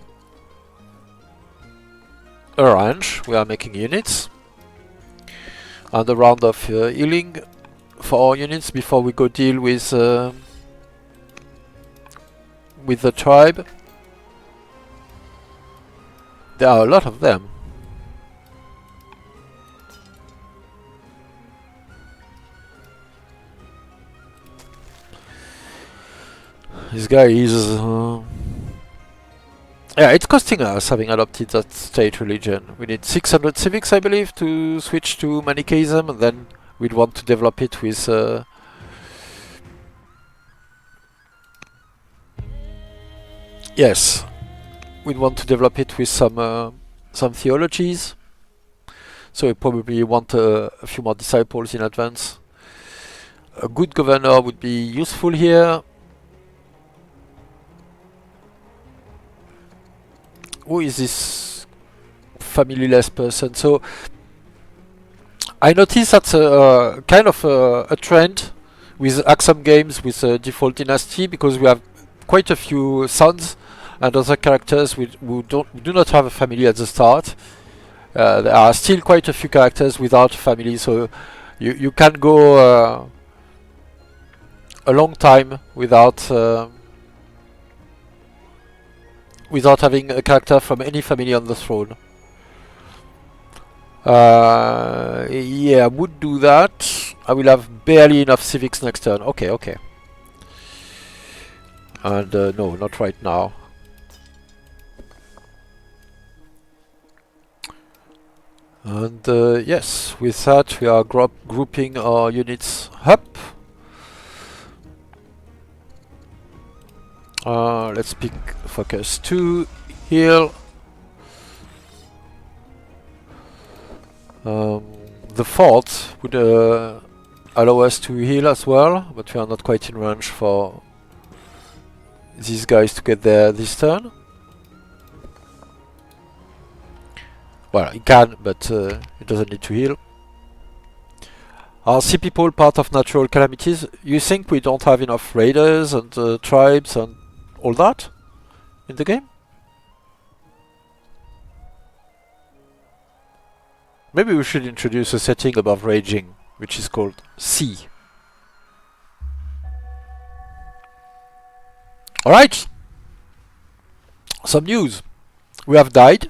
a ranch. We are making units. And a round of healing for our units before we go deal with the tribe. There are a lot of them. This guy is... yeah, it's costing us having adopted that state religion. We need 600 civics, I believe, to switch to Manichaeism, and then we'd want to develop it with... yes, we'd want to develop it with some theologies. So we probably want a few more disciples in advance. A good governor would be useful here. Who is this family-less person? So I noticed that's kind of a trend with Aksum games with default dynasty, because we have quite a few sons and other characters who do not have a family at the start. There are still quite a few characters without a family, so you can go a long time without without having a character from any family on the throne. Yeah, I would do that. I will have barely enough civics next turn. Okay, okay. And no, not right now. And yes, with that we are grouping our units up. Let's pick focus 2, heal. The fort would allow us to heal as well, but we are not quite in range for these guys to get there this turn. Well, he can, but he doesn't need to heal. Are sea people part of natural calamities? You think we don't have enough raiders and tribes and all that in the game? Maybe we should introduce a setting above raging, which is called sea. Alright! Some news. We have died.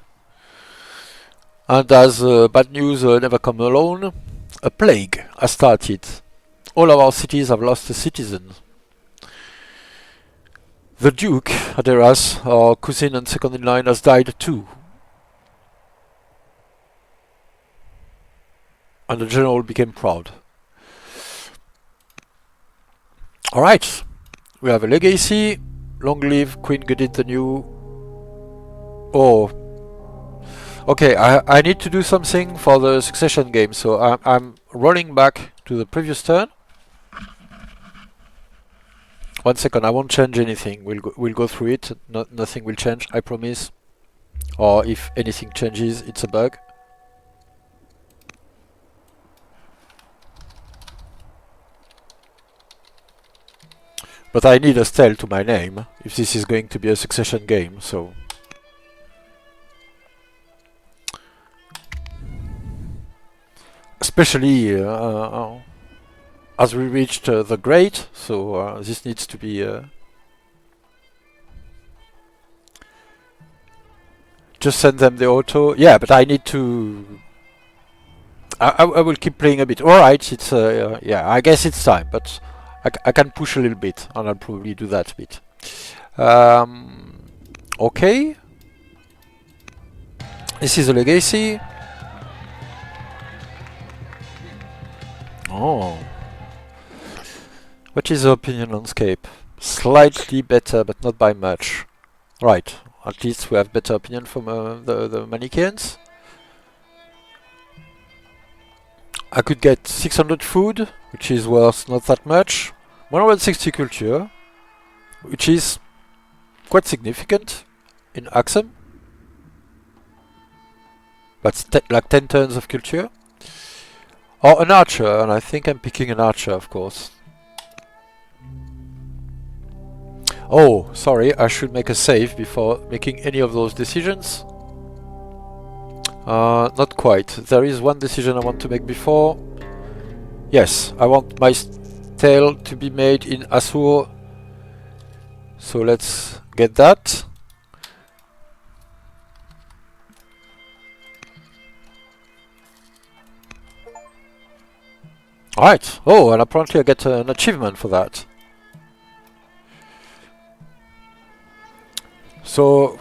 And as bad news never come alone, a plague has started. All of our cities have lost a citizen. The Duke, Aderas, our cousin and second in line, has died too. And the general became proud. Alright, we have a legacy. Long live Queen Gudit the New. Oh. Okay, I need to do something for the succession game, so I'm rolling back to the previous turn. 1 second, I won't change anything. We'll go through it. Nothing will change, I promise. Or if anything changes, it's a bug. But I need a stele to my name if this is going to be a succession game, so... Especially as we reached the Great, so this needs to be... just send them the auto. Yeah, but I need to... I will keep playing a bit. Alright, it's... yeah, I guess it's time, but I can push a little bit, and I'll probably do that a bit. Okay. This is a legacy. Oh. What is the opinion landscape? Slightly better, but not by much. Right. At least we have better opinion from the Manichaeans. I could get 600 food, which is worth not that much. 160 culture, which is quite significant in Aksum. That's like 10 turns of culture. Or an archer, and I think I'm picking an archer, of course. Oh, sorry, I should make a save before making any of those decisions. Not quite. There is one decision I want to make before. Yes, I want my tale to be made in Asur. So let's get that. Alright. Oh, and apparently I get an achievement for that. So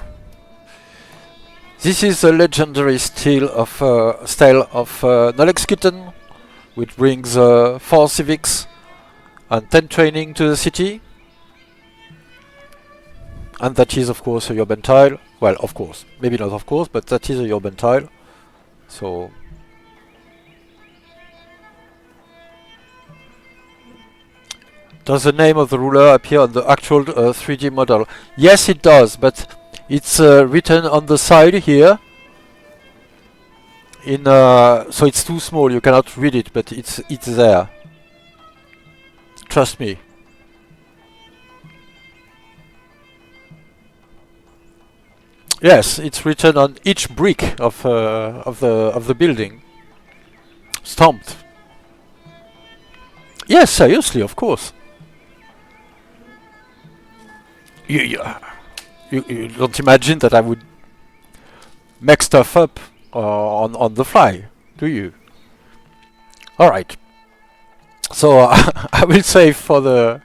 this is a legendary style of Nolex Kitten, which brings 4 Civics and 10 training to the city. And that is of course a urban tile. Well, of course, maybe not of course, but that is a urban tile. So does the name of the ruler appear on the actual 3D model? Yes, it does, but it's written on the side here. In so it's too small, you cannot read it, but it's there. Trust me. Yes, it's written on each brick of the building, stamped. Yes, seriously, of course. You don't imagine that I would make stuff up on the fly, do you? All right. So I will save for the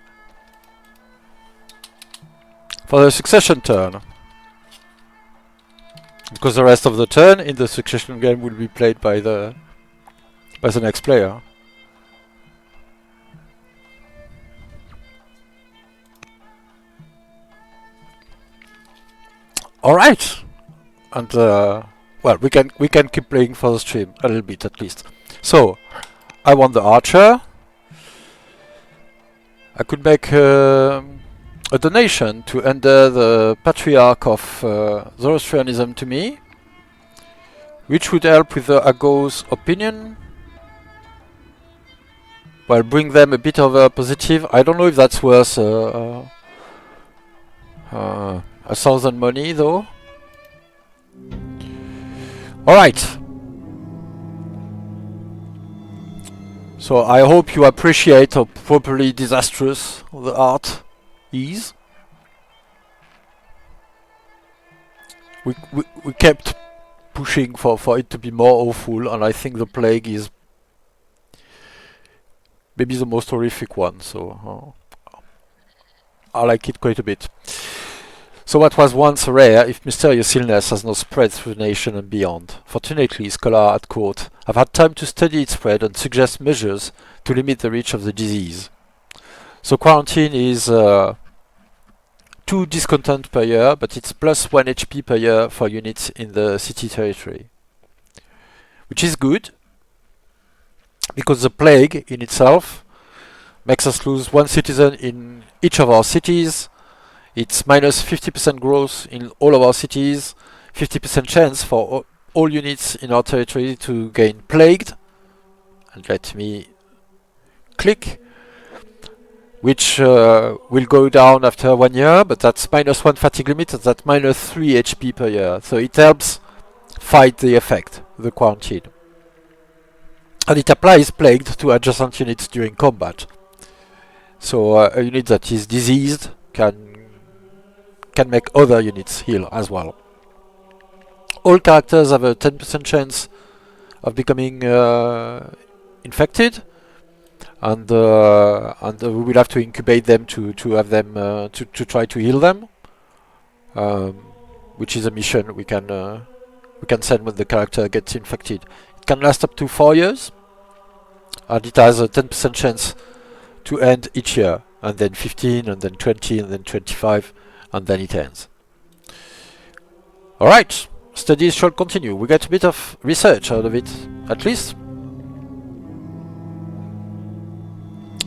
succession turn, because the rest of the turn in the succession game will be played by the next player. All right, and well, we can keep playing for the stream a little bit at least. So I want the archer. I could make a donation to enter the patriarch of Zoroastrianism to me, which would help with the Agos opinion. Well, bring them a bit of a positive. I don't know if that's worth 1,000 money though. Alright. So I hope you appreciate how properly disastrous the art is. We kept pushing for it to be more awful, and I think the plague is maybe the most horrific one, so I like it quite a bit. So what was once rare, if mysterious illness has now spread through the nation and beyond. Fortunately, scholars at court have had time to study its spread and suggest measures to limit the reach of the disease. So quarantine is 2 discontent per year, but it's plus 1 HP per year for units in the city territory. Which is good, because the plague in itself makes us lose 1 citizen in each of our cities. It's minus 50% growth in all of our cities, 50% chance for all units in our territory to gain plagued. And let me click, which will go down after 1 year, but that's minus 1 fatigue limit, and that's minus 3 HP per year. So it helps fight the effect, the quarantine. And it applies plagued to adjacent units during combat. So a unit that is diseased can make other units heal as well. All characters have a 10% chance of becoming infected, and we will have to incubate them to have them to try to heal them, which is a mission we can send when the character gets infected. It can last up to 4 years, and it has a 10% chance to end each year, and then 15, and then 20, and then 25. And then it ends. Alright, studies shall continue. We get a bit of research out of it, at least.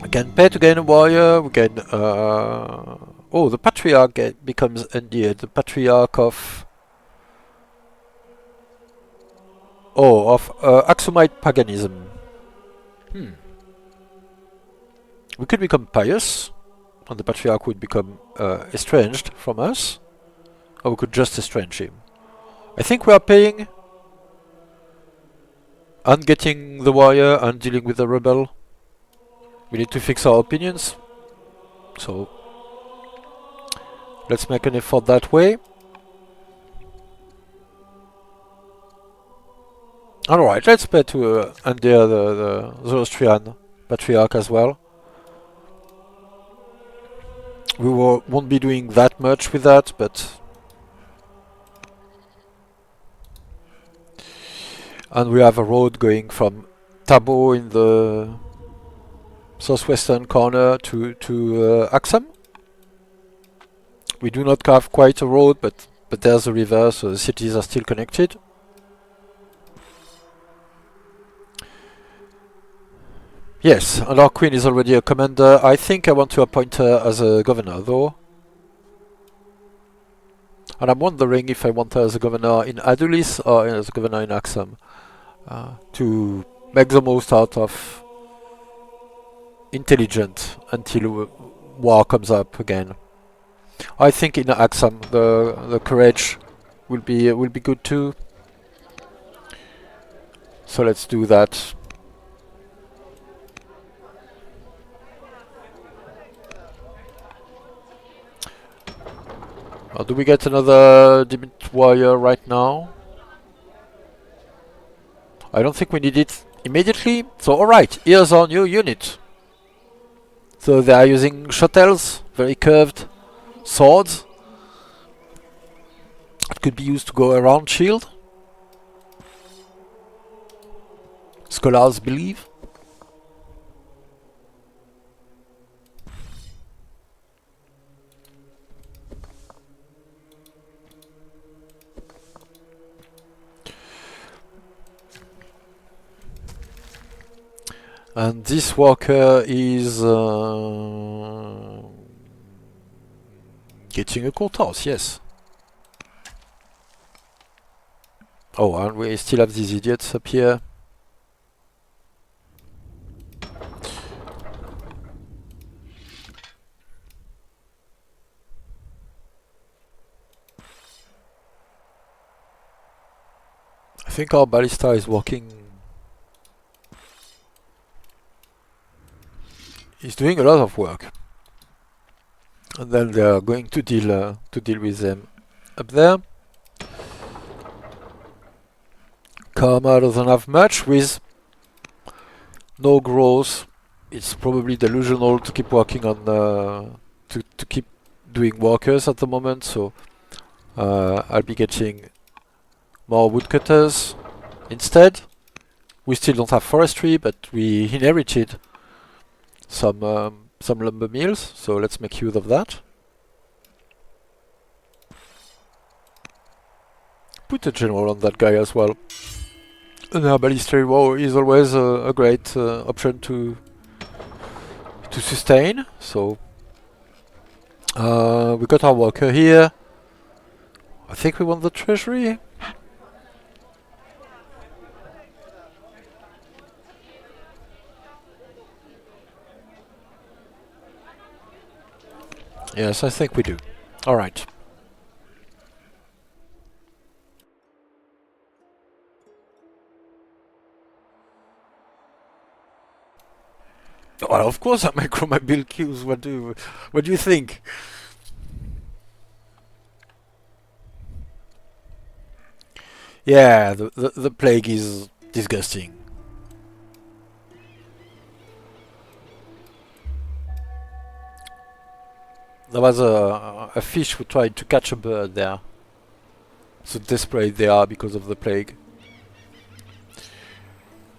We can pay to gain a warrior, we can... oh, the patriarch becomes endeared. The patriarch of... oh, of Aksumite paganism. We could become pious, and the patriarch would become estranged from us, or we could just estrange him. I think we are paying and getting the warrior and dealing with the rebel. We need to fix our opinions, so let's make an effort that way. Alright, let's pay to endear the Zoroastrian patriarch as well. We won't be doing that much with that, but And we have a road going from Tabo in the southwestern corner to Aksum. We do not have quite a road, but there's a river, so the cities are still connected. Yes, and our queen is already a commander. I think I want to appoint her as a governor, though. And I'm wondering if I want her as a governor in Adulis or as a governor in Aksum, to make the most out of intelligent until war comes up again. I think in Aksum the courage will be good too. So let's do that. Do we get another Dimit warrior right now? I don't think we need it immediately. So alright, here's our new unit. So they are using shuttles, very curved swords. It could be used to go around shield. Scholars believe. And this worker is getting a courthouse, yes. Oh, and we still have these idiots up here. I think our ballista is working. He's doing a lot of work. And then they are going to deal with them up there. Karma doesn't have much with no growth. It's probably delusional to keep working on to keep doing workers at the moment. So I'll be getting more woodcutters instead. We still don't have forestry, but we inherited some lumber mills, so let's make use of that. Put a general on that guy as well. An herbalistry war is always a great option to sustain. So we got our worker here. I think we want the treasury. Yes, I think we do. All right. Well, of course I micro my build queues. What do you think? Yeah, the plague is disgusting. There was a fish who tried to catch a bird there. So desperate they are because of the plague.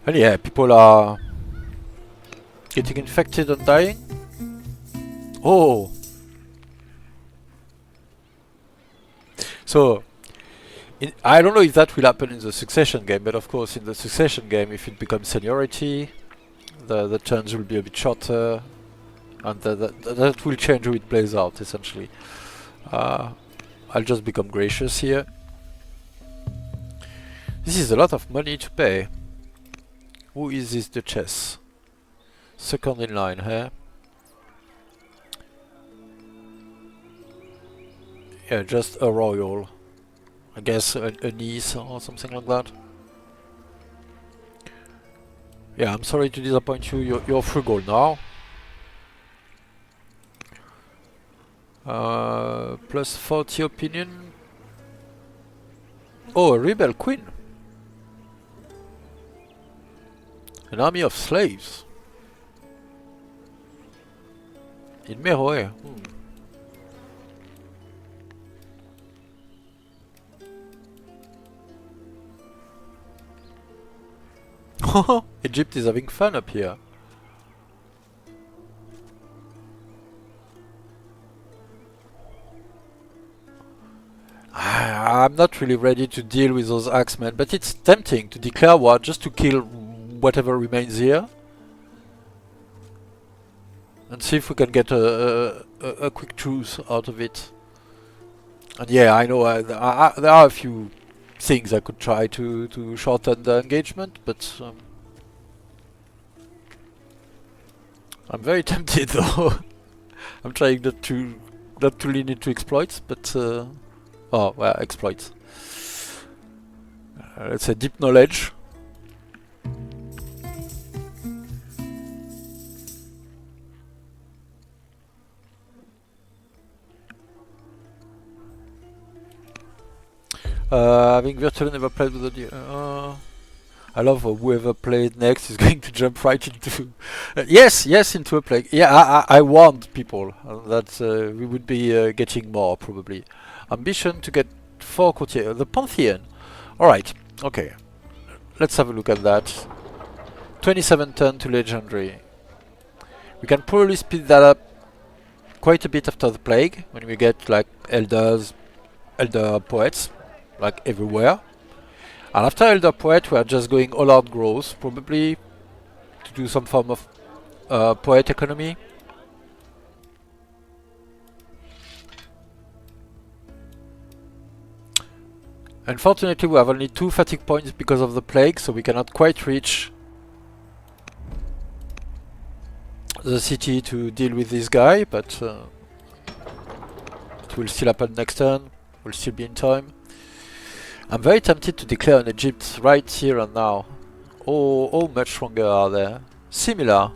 And yeah, people are getting infected and dying. Oh! So, I don't know if that will happen in the succession game, but of course in the succession game, if it becomes seniority, the turns will be a bit shorter, and that will change how it plays out, essentially. I'll just become gracious here. This is a lot of money to pay. Who is this Duchess? Second in line, huh? Yeah, just a royal. I guess a niece or something like that. Yeah, I'm sorry to disappoint you. You're frugal now. Plus 40 opinion. Oh, a rebel queen. An army of slaves. In Meroe. Egypt is having fun up here. I'm not really ready to deal with those axemen, but it's tempting to declare war just to kill whatever remains here. And see if we can get a quick truce out of it. And yeah, I know there are a few things I could try to shorten the engagement, but I'm very tempted though. I'm trying not to lean into exploits, but oh well, exploits. Let's say deep knowledge. Having virtually never played with the I love whoever played next is going to jump right into yes, into a plague. Yeah, I warned people that we would be getting more probably. Ambition to get 4 courtier, the Pantheon. All right, okay. Let's have a look at that. 27 turn to legendary. We can probably speed that up quite a bit after the plague when we get like elder poets like everywhere. And after Elder Poet, we are just going all-out growth, probably to do some form of poet economy. Unfortunately, we have only 2 fatigue points because of the plague, so we cannot quite reach the city to deal with this guy, but it will still happen next turn. We'll still be in time. I'm very tempted to declare an Egypt right here and now. Oh, how much stronger are they? Similar.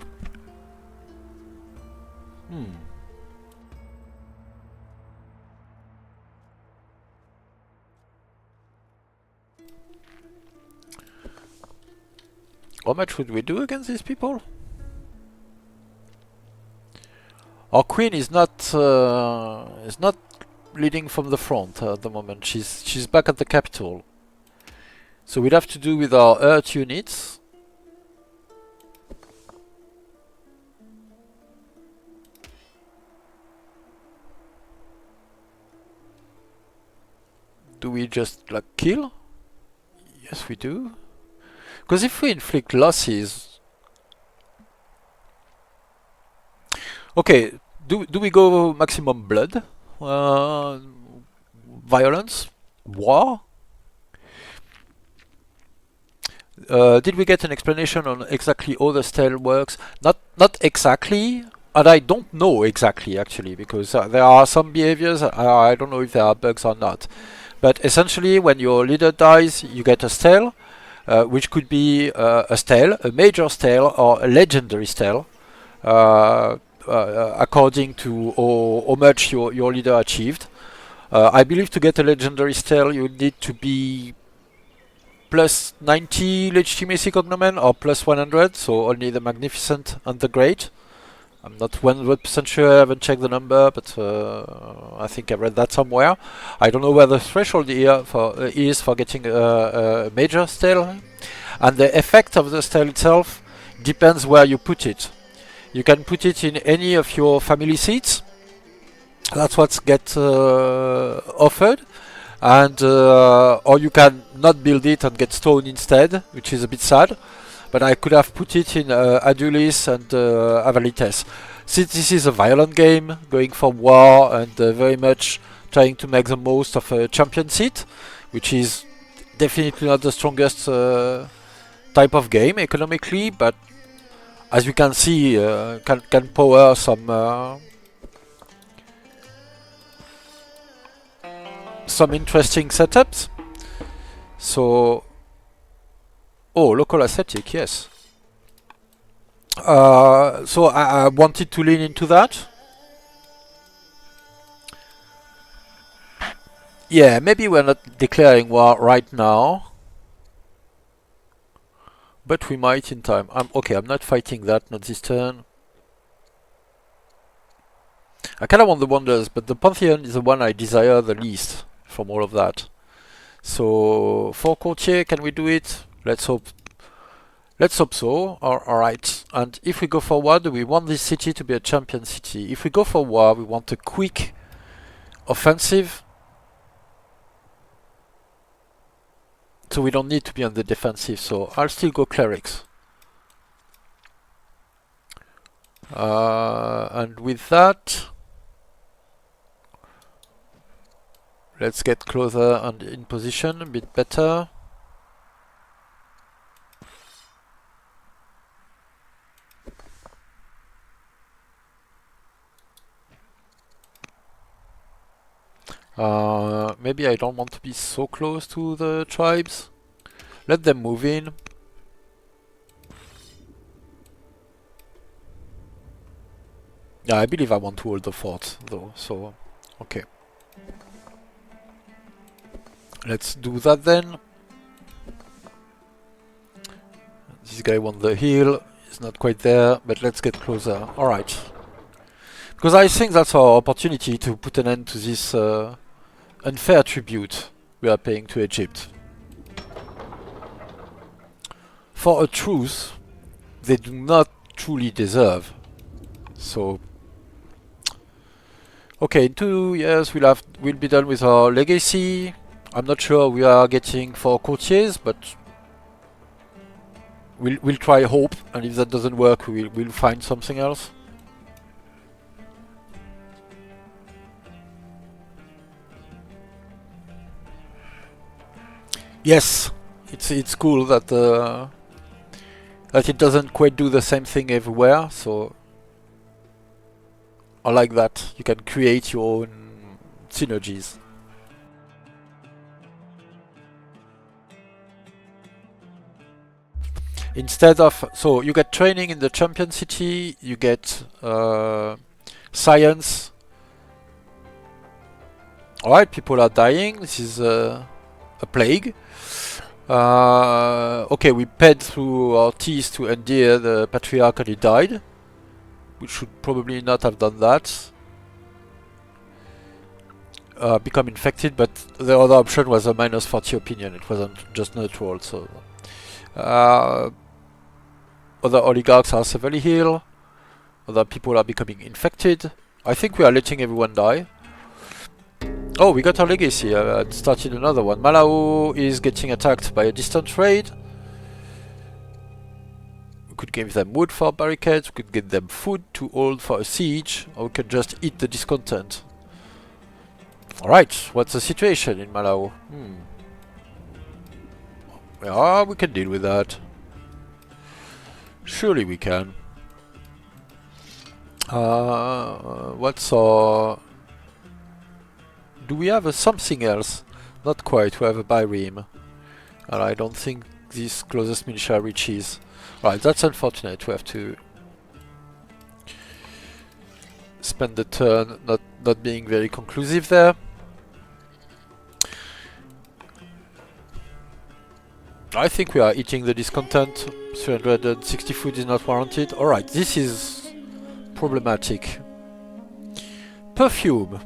How much would we do against these people? Our queen is not leading from the front at the moment. She's back at the capital. So we'd have to do with our earth units. Do we just like kill? Yes, we do. Because if we inflict losses... Okay, do we go maximum blood? Violence? War? Did we get an explanation on exactly how the style works? Not exactly, and I don't know exactly actually, because there are some behaviors, I don't know if there are bugs or not. But essentially, when your leader dies, you get a style, which could be a style, a major style, or a legendary style. According to how much your leader achieved. I believe to get a legendary style you need to be plus 90 legitimacy cognomen or plus 100, so only the Magnificent and the Great. I'm not 100% sure, I haven't checked the number, but I think I read that somewhere. I don't know where the threshold here is for getting a major style. And the effect of the style itself depends where you put it. You can put it in any of your family seats. That's what gets offered. And or you can not build it and get stone instead, which is a bit sad. But I could have put it in Adulis and Avalites. Since this is a violent game, going for war and very much trying to make the most of a champion seat, which is definitely not the strongest type of game economically, but as we can see, can power some interesting setups. So, oh, local aesthetic, yes. So I wanted to lean into that. Yeah, maybe we're not declaring war right now. But we might in time. Okay, I'm not fighting that, not this turn. I kind of want the Wonders, but the Pantheon is the one I desire the least from all of that. So, for Courtier, can we do it? Let's hope Let's hope so. Alright. And if we go for war, we want this city to be a champion city. If we go for war, we want a quick offensive. So we don't need to be on the defensive. So I'll still go clerics. And with that, let's get closer and in position a bit better. Maybe I don't want to be so close to the tribes. Let them move in. Yeah, I believe I want to hold the fort though, so okay. Let's do that then. This guy wants the hill. He's not quite there, but let's get closer. Alright. Because I think that's our opportunity to put an end to this unfair tribute we are paying to Egypt. For a truce they do not truly deserve. So okay, in 2 years we'll be done with our legacy. I'm not sure we are getting 4 courtiers, but we'll try hope, and if that doesn't work we'll find something else. Yes, it's cool that that it doesn't quite do the same thing everywhere, so I like that. You can create your own synergies. Instead of, so you get training in the champion city, you get science. Alright, people are dying, this is a plague. Okay, we paid through our teeth to endear the patriarch and he died. We should probably not have done that. Become infected, but the other option was a -40 opinion, it wasn't just neutral, so... other oligarchs are severely ill, other people are becoming infected. I think we are letting everyone die. Oh, we got our legacy, started another one. Malao is getting attacked by a distant raid. We could give them wood for barricades, we could give them food to hold for a siege, or we could just eat the discontent. Alright, what's the situation in Malao? Yeah, we can deal with that. Surely we can. What's our... Do we have a something else? Not quite, we have a Byreme. And I don't think this closest militia reaches. Right, that's unfortunate, we have to spend the turn not being very conclusive there. I think we are eating the discontent. 360 food is not warranted. Alright, this is problematic. Perfume.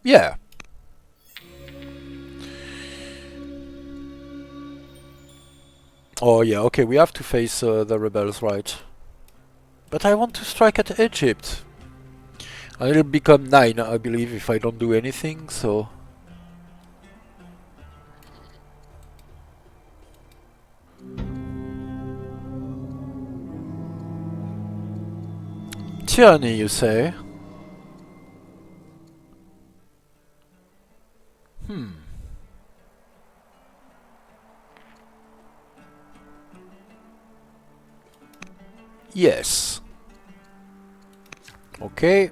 Yeah. Oh yeah, okay, we have to face the rebels, right. But I want to strike at Egypt. And it'll become 9, I believe, if I don't do anything, so... Tyranny, you say? Yes. Okay.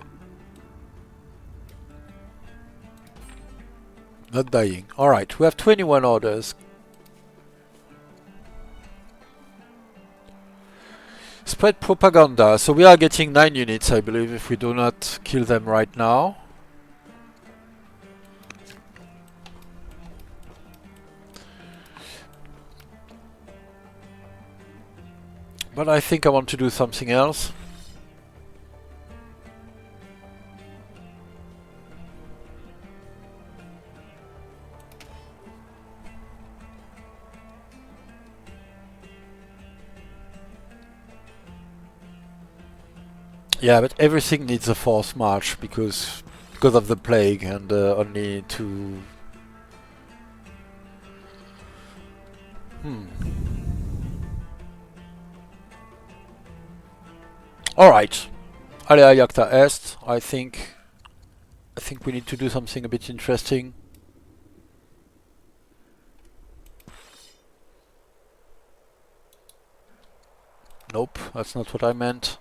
Not dying. Alright, we have 21 orders. Spread propaganda. So we are getting 9 units, I believe, if we do not kill them right now. But I think I want to do something else. Yeah, but everything needs a forced march because of the plague and only to. Hmm. All right. Alea Jacta Est. I think we need to do something a bit interesting. Nope, that's not what I meant.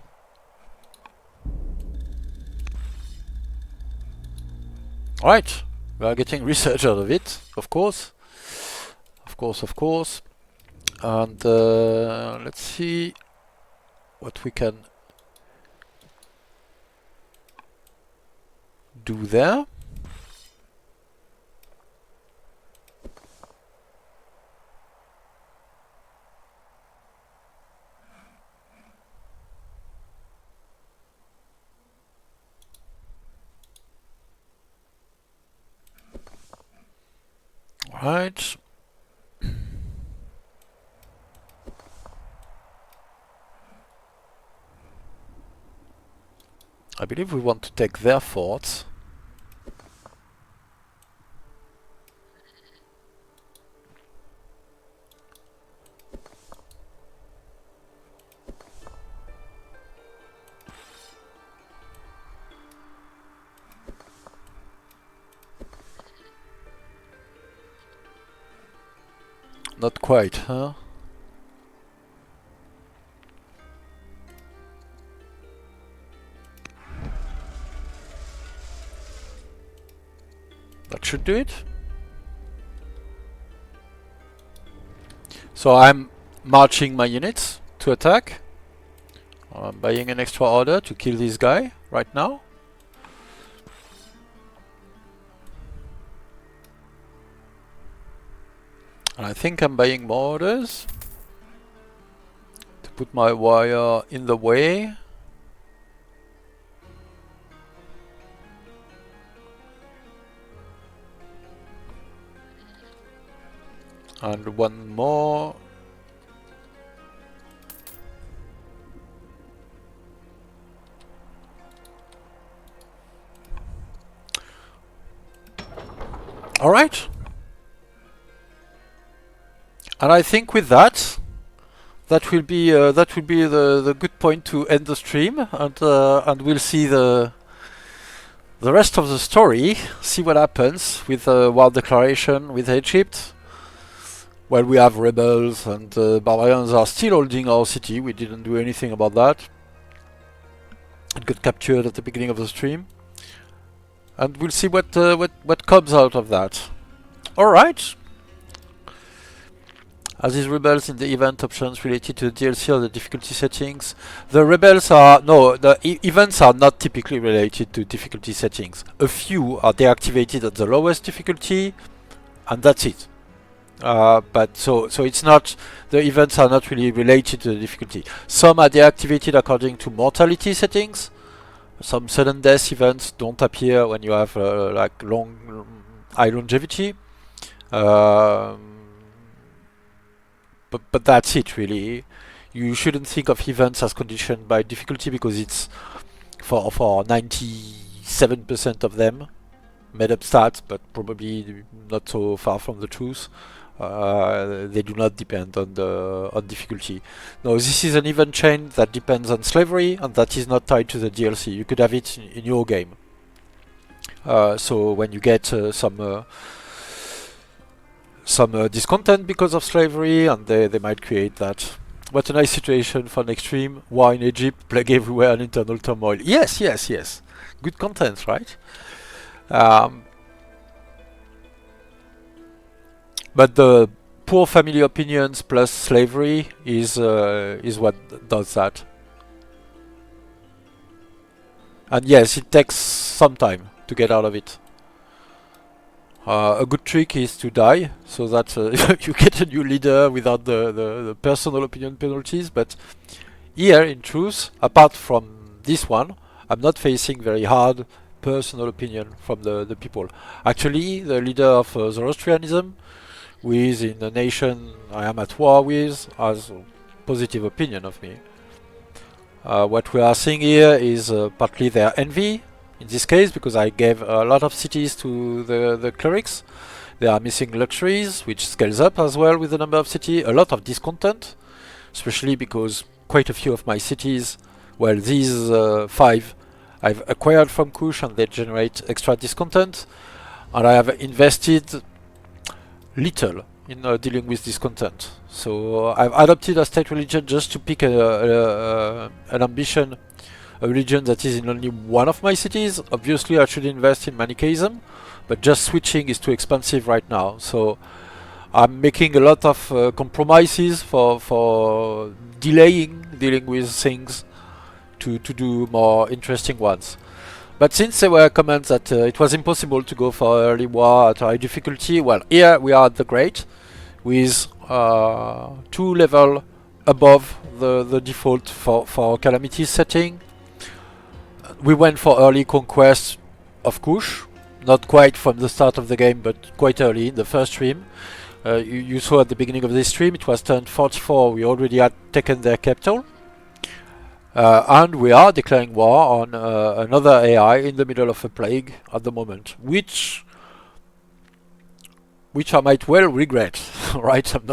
Alright, we are getting research out of it, of course. Of course. And let's see what we can do there. Alright. I believe we want to take their forts. Not quite, huh? That should do it. So I'm marching my units to attack. I'm buying an extra order to kill this guy right now. And I think I'm buying more orders to put my wire in the way. And one more. All right. And I think with that, that will be the good point to end the stream, and we'll see the rest of the story. See what happens with the war declaration with Egypt. Well, we have rebels and barbarians are still holding our city. We didn't do anything about that. It got captured at the beginning of the stream, and we'll see what comes out of that. All right. As these rebels in the event options related to the DLC or the difficulty settings, the rebels are the events are not typically related to difficulty settings. A few are deactivated at the lowest difficulty, and that's it. But so it's not, the events are not really related to the difficulty. Some are deactivated according to mortality settings. Some sudden death events don't appear when you have like high longevity. But that's it really. You shouldn't think of events as conditioned by difficulty because it's for 97% of them made up stats, but probably not so far from the truth. They do not depend on difficulty. No, this is an event chain that depends on slavery, and that is not tied to the DLC. You could have it in your game. So when you get some discontent because of slavery, and they might create that. What a nice situation for next stream. War in Egypt, plague everywhere, and internal turmoil. Yes. Good content, right? But the poor family opinions plus slavery is what does that. And yes, it takes some time to get out of it. A good trick is to die, so that you get a new leader without the personal opinion penalties. But here, in truth, apart from this one, I'm not facing very hard personal opinion from the people. Actually, the leader of Zoroastrianism, who is in a nation I am at war with, has a positive opinion of me. What we are seeing here is partly their envy, in this case, because I gave a lot of cities to the clerics. They are missing luxuries, which scales up as well with the number of cities. A lot of discontent, especially because quite a few of my cities, well, these 5 I've acquired from Kush and they generate extra discontent. And I have invested little in dealing with discontent. So I've adopted a state religion just to pick an ambition, a religion that is in only one of my cities. Obviously I should invest in Manichaeism, but just switching is too expensive right now. So I'm making a lot of compromises for delaying dealing with things to do more interesting ones. But since there were comments that it was impossible to go for early war at high difficulty, well, here we are at the Great, with 2 level above the default for Calamity setting. We went for early conquest of Kush, not quite from the start of the game, but quite early in the first stream. You saw at the beginning of this stream, it was turned 44, we already had taken their capital. And we are declaring war on another AI in the middle of a plague at the moment, which I might well regret, right? I'm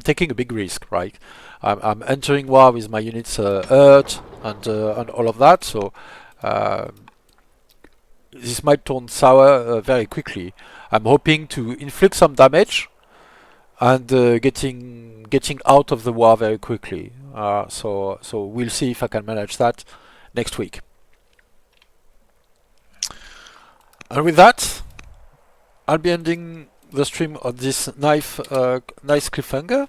taking a big risk, right? I'm entering war with my units hurt and all of that, so this might turn sour very quickly. I'm hoping to inflict some damage and getting out of the war very quickly. So we'll see if I can manage that next week. And with that, I'll be ending the stream on this nice cliffhanger.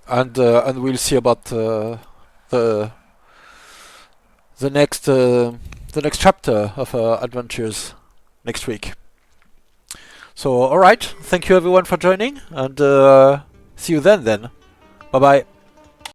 And we'll see about the next chapter of our adventures next week. So, alright, thank you everyone for joining, and see you then. Bye bye.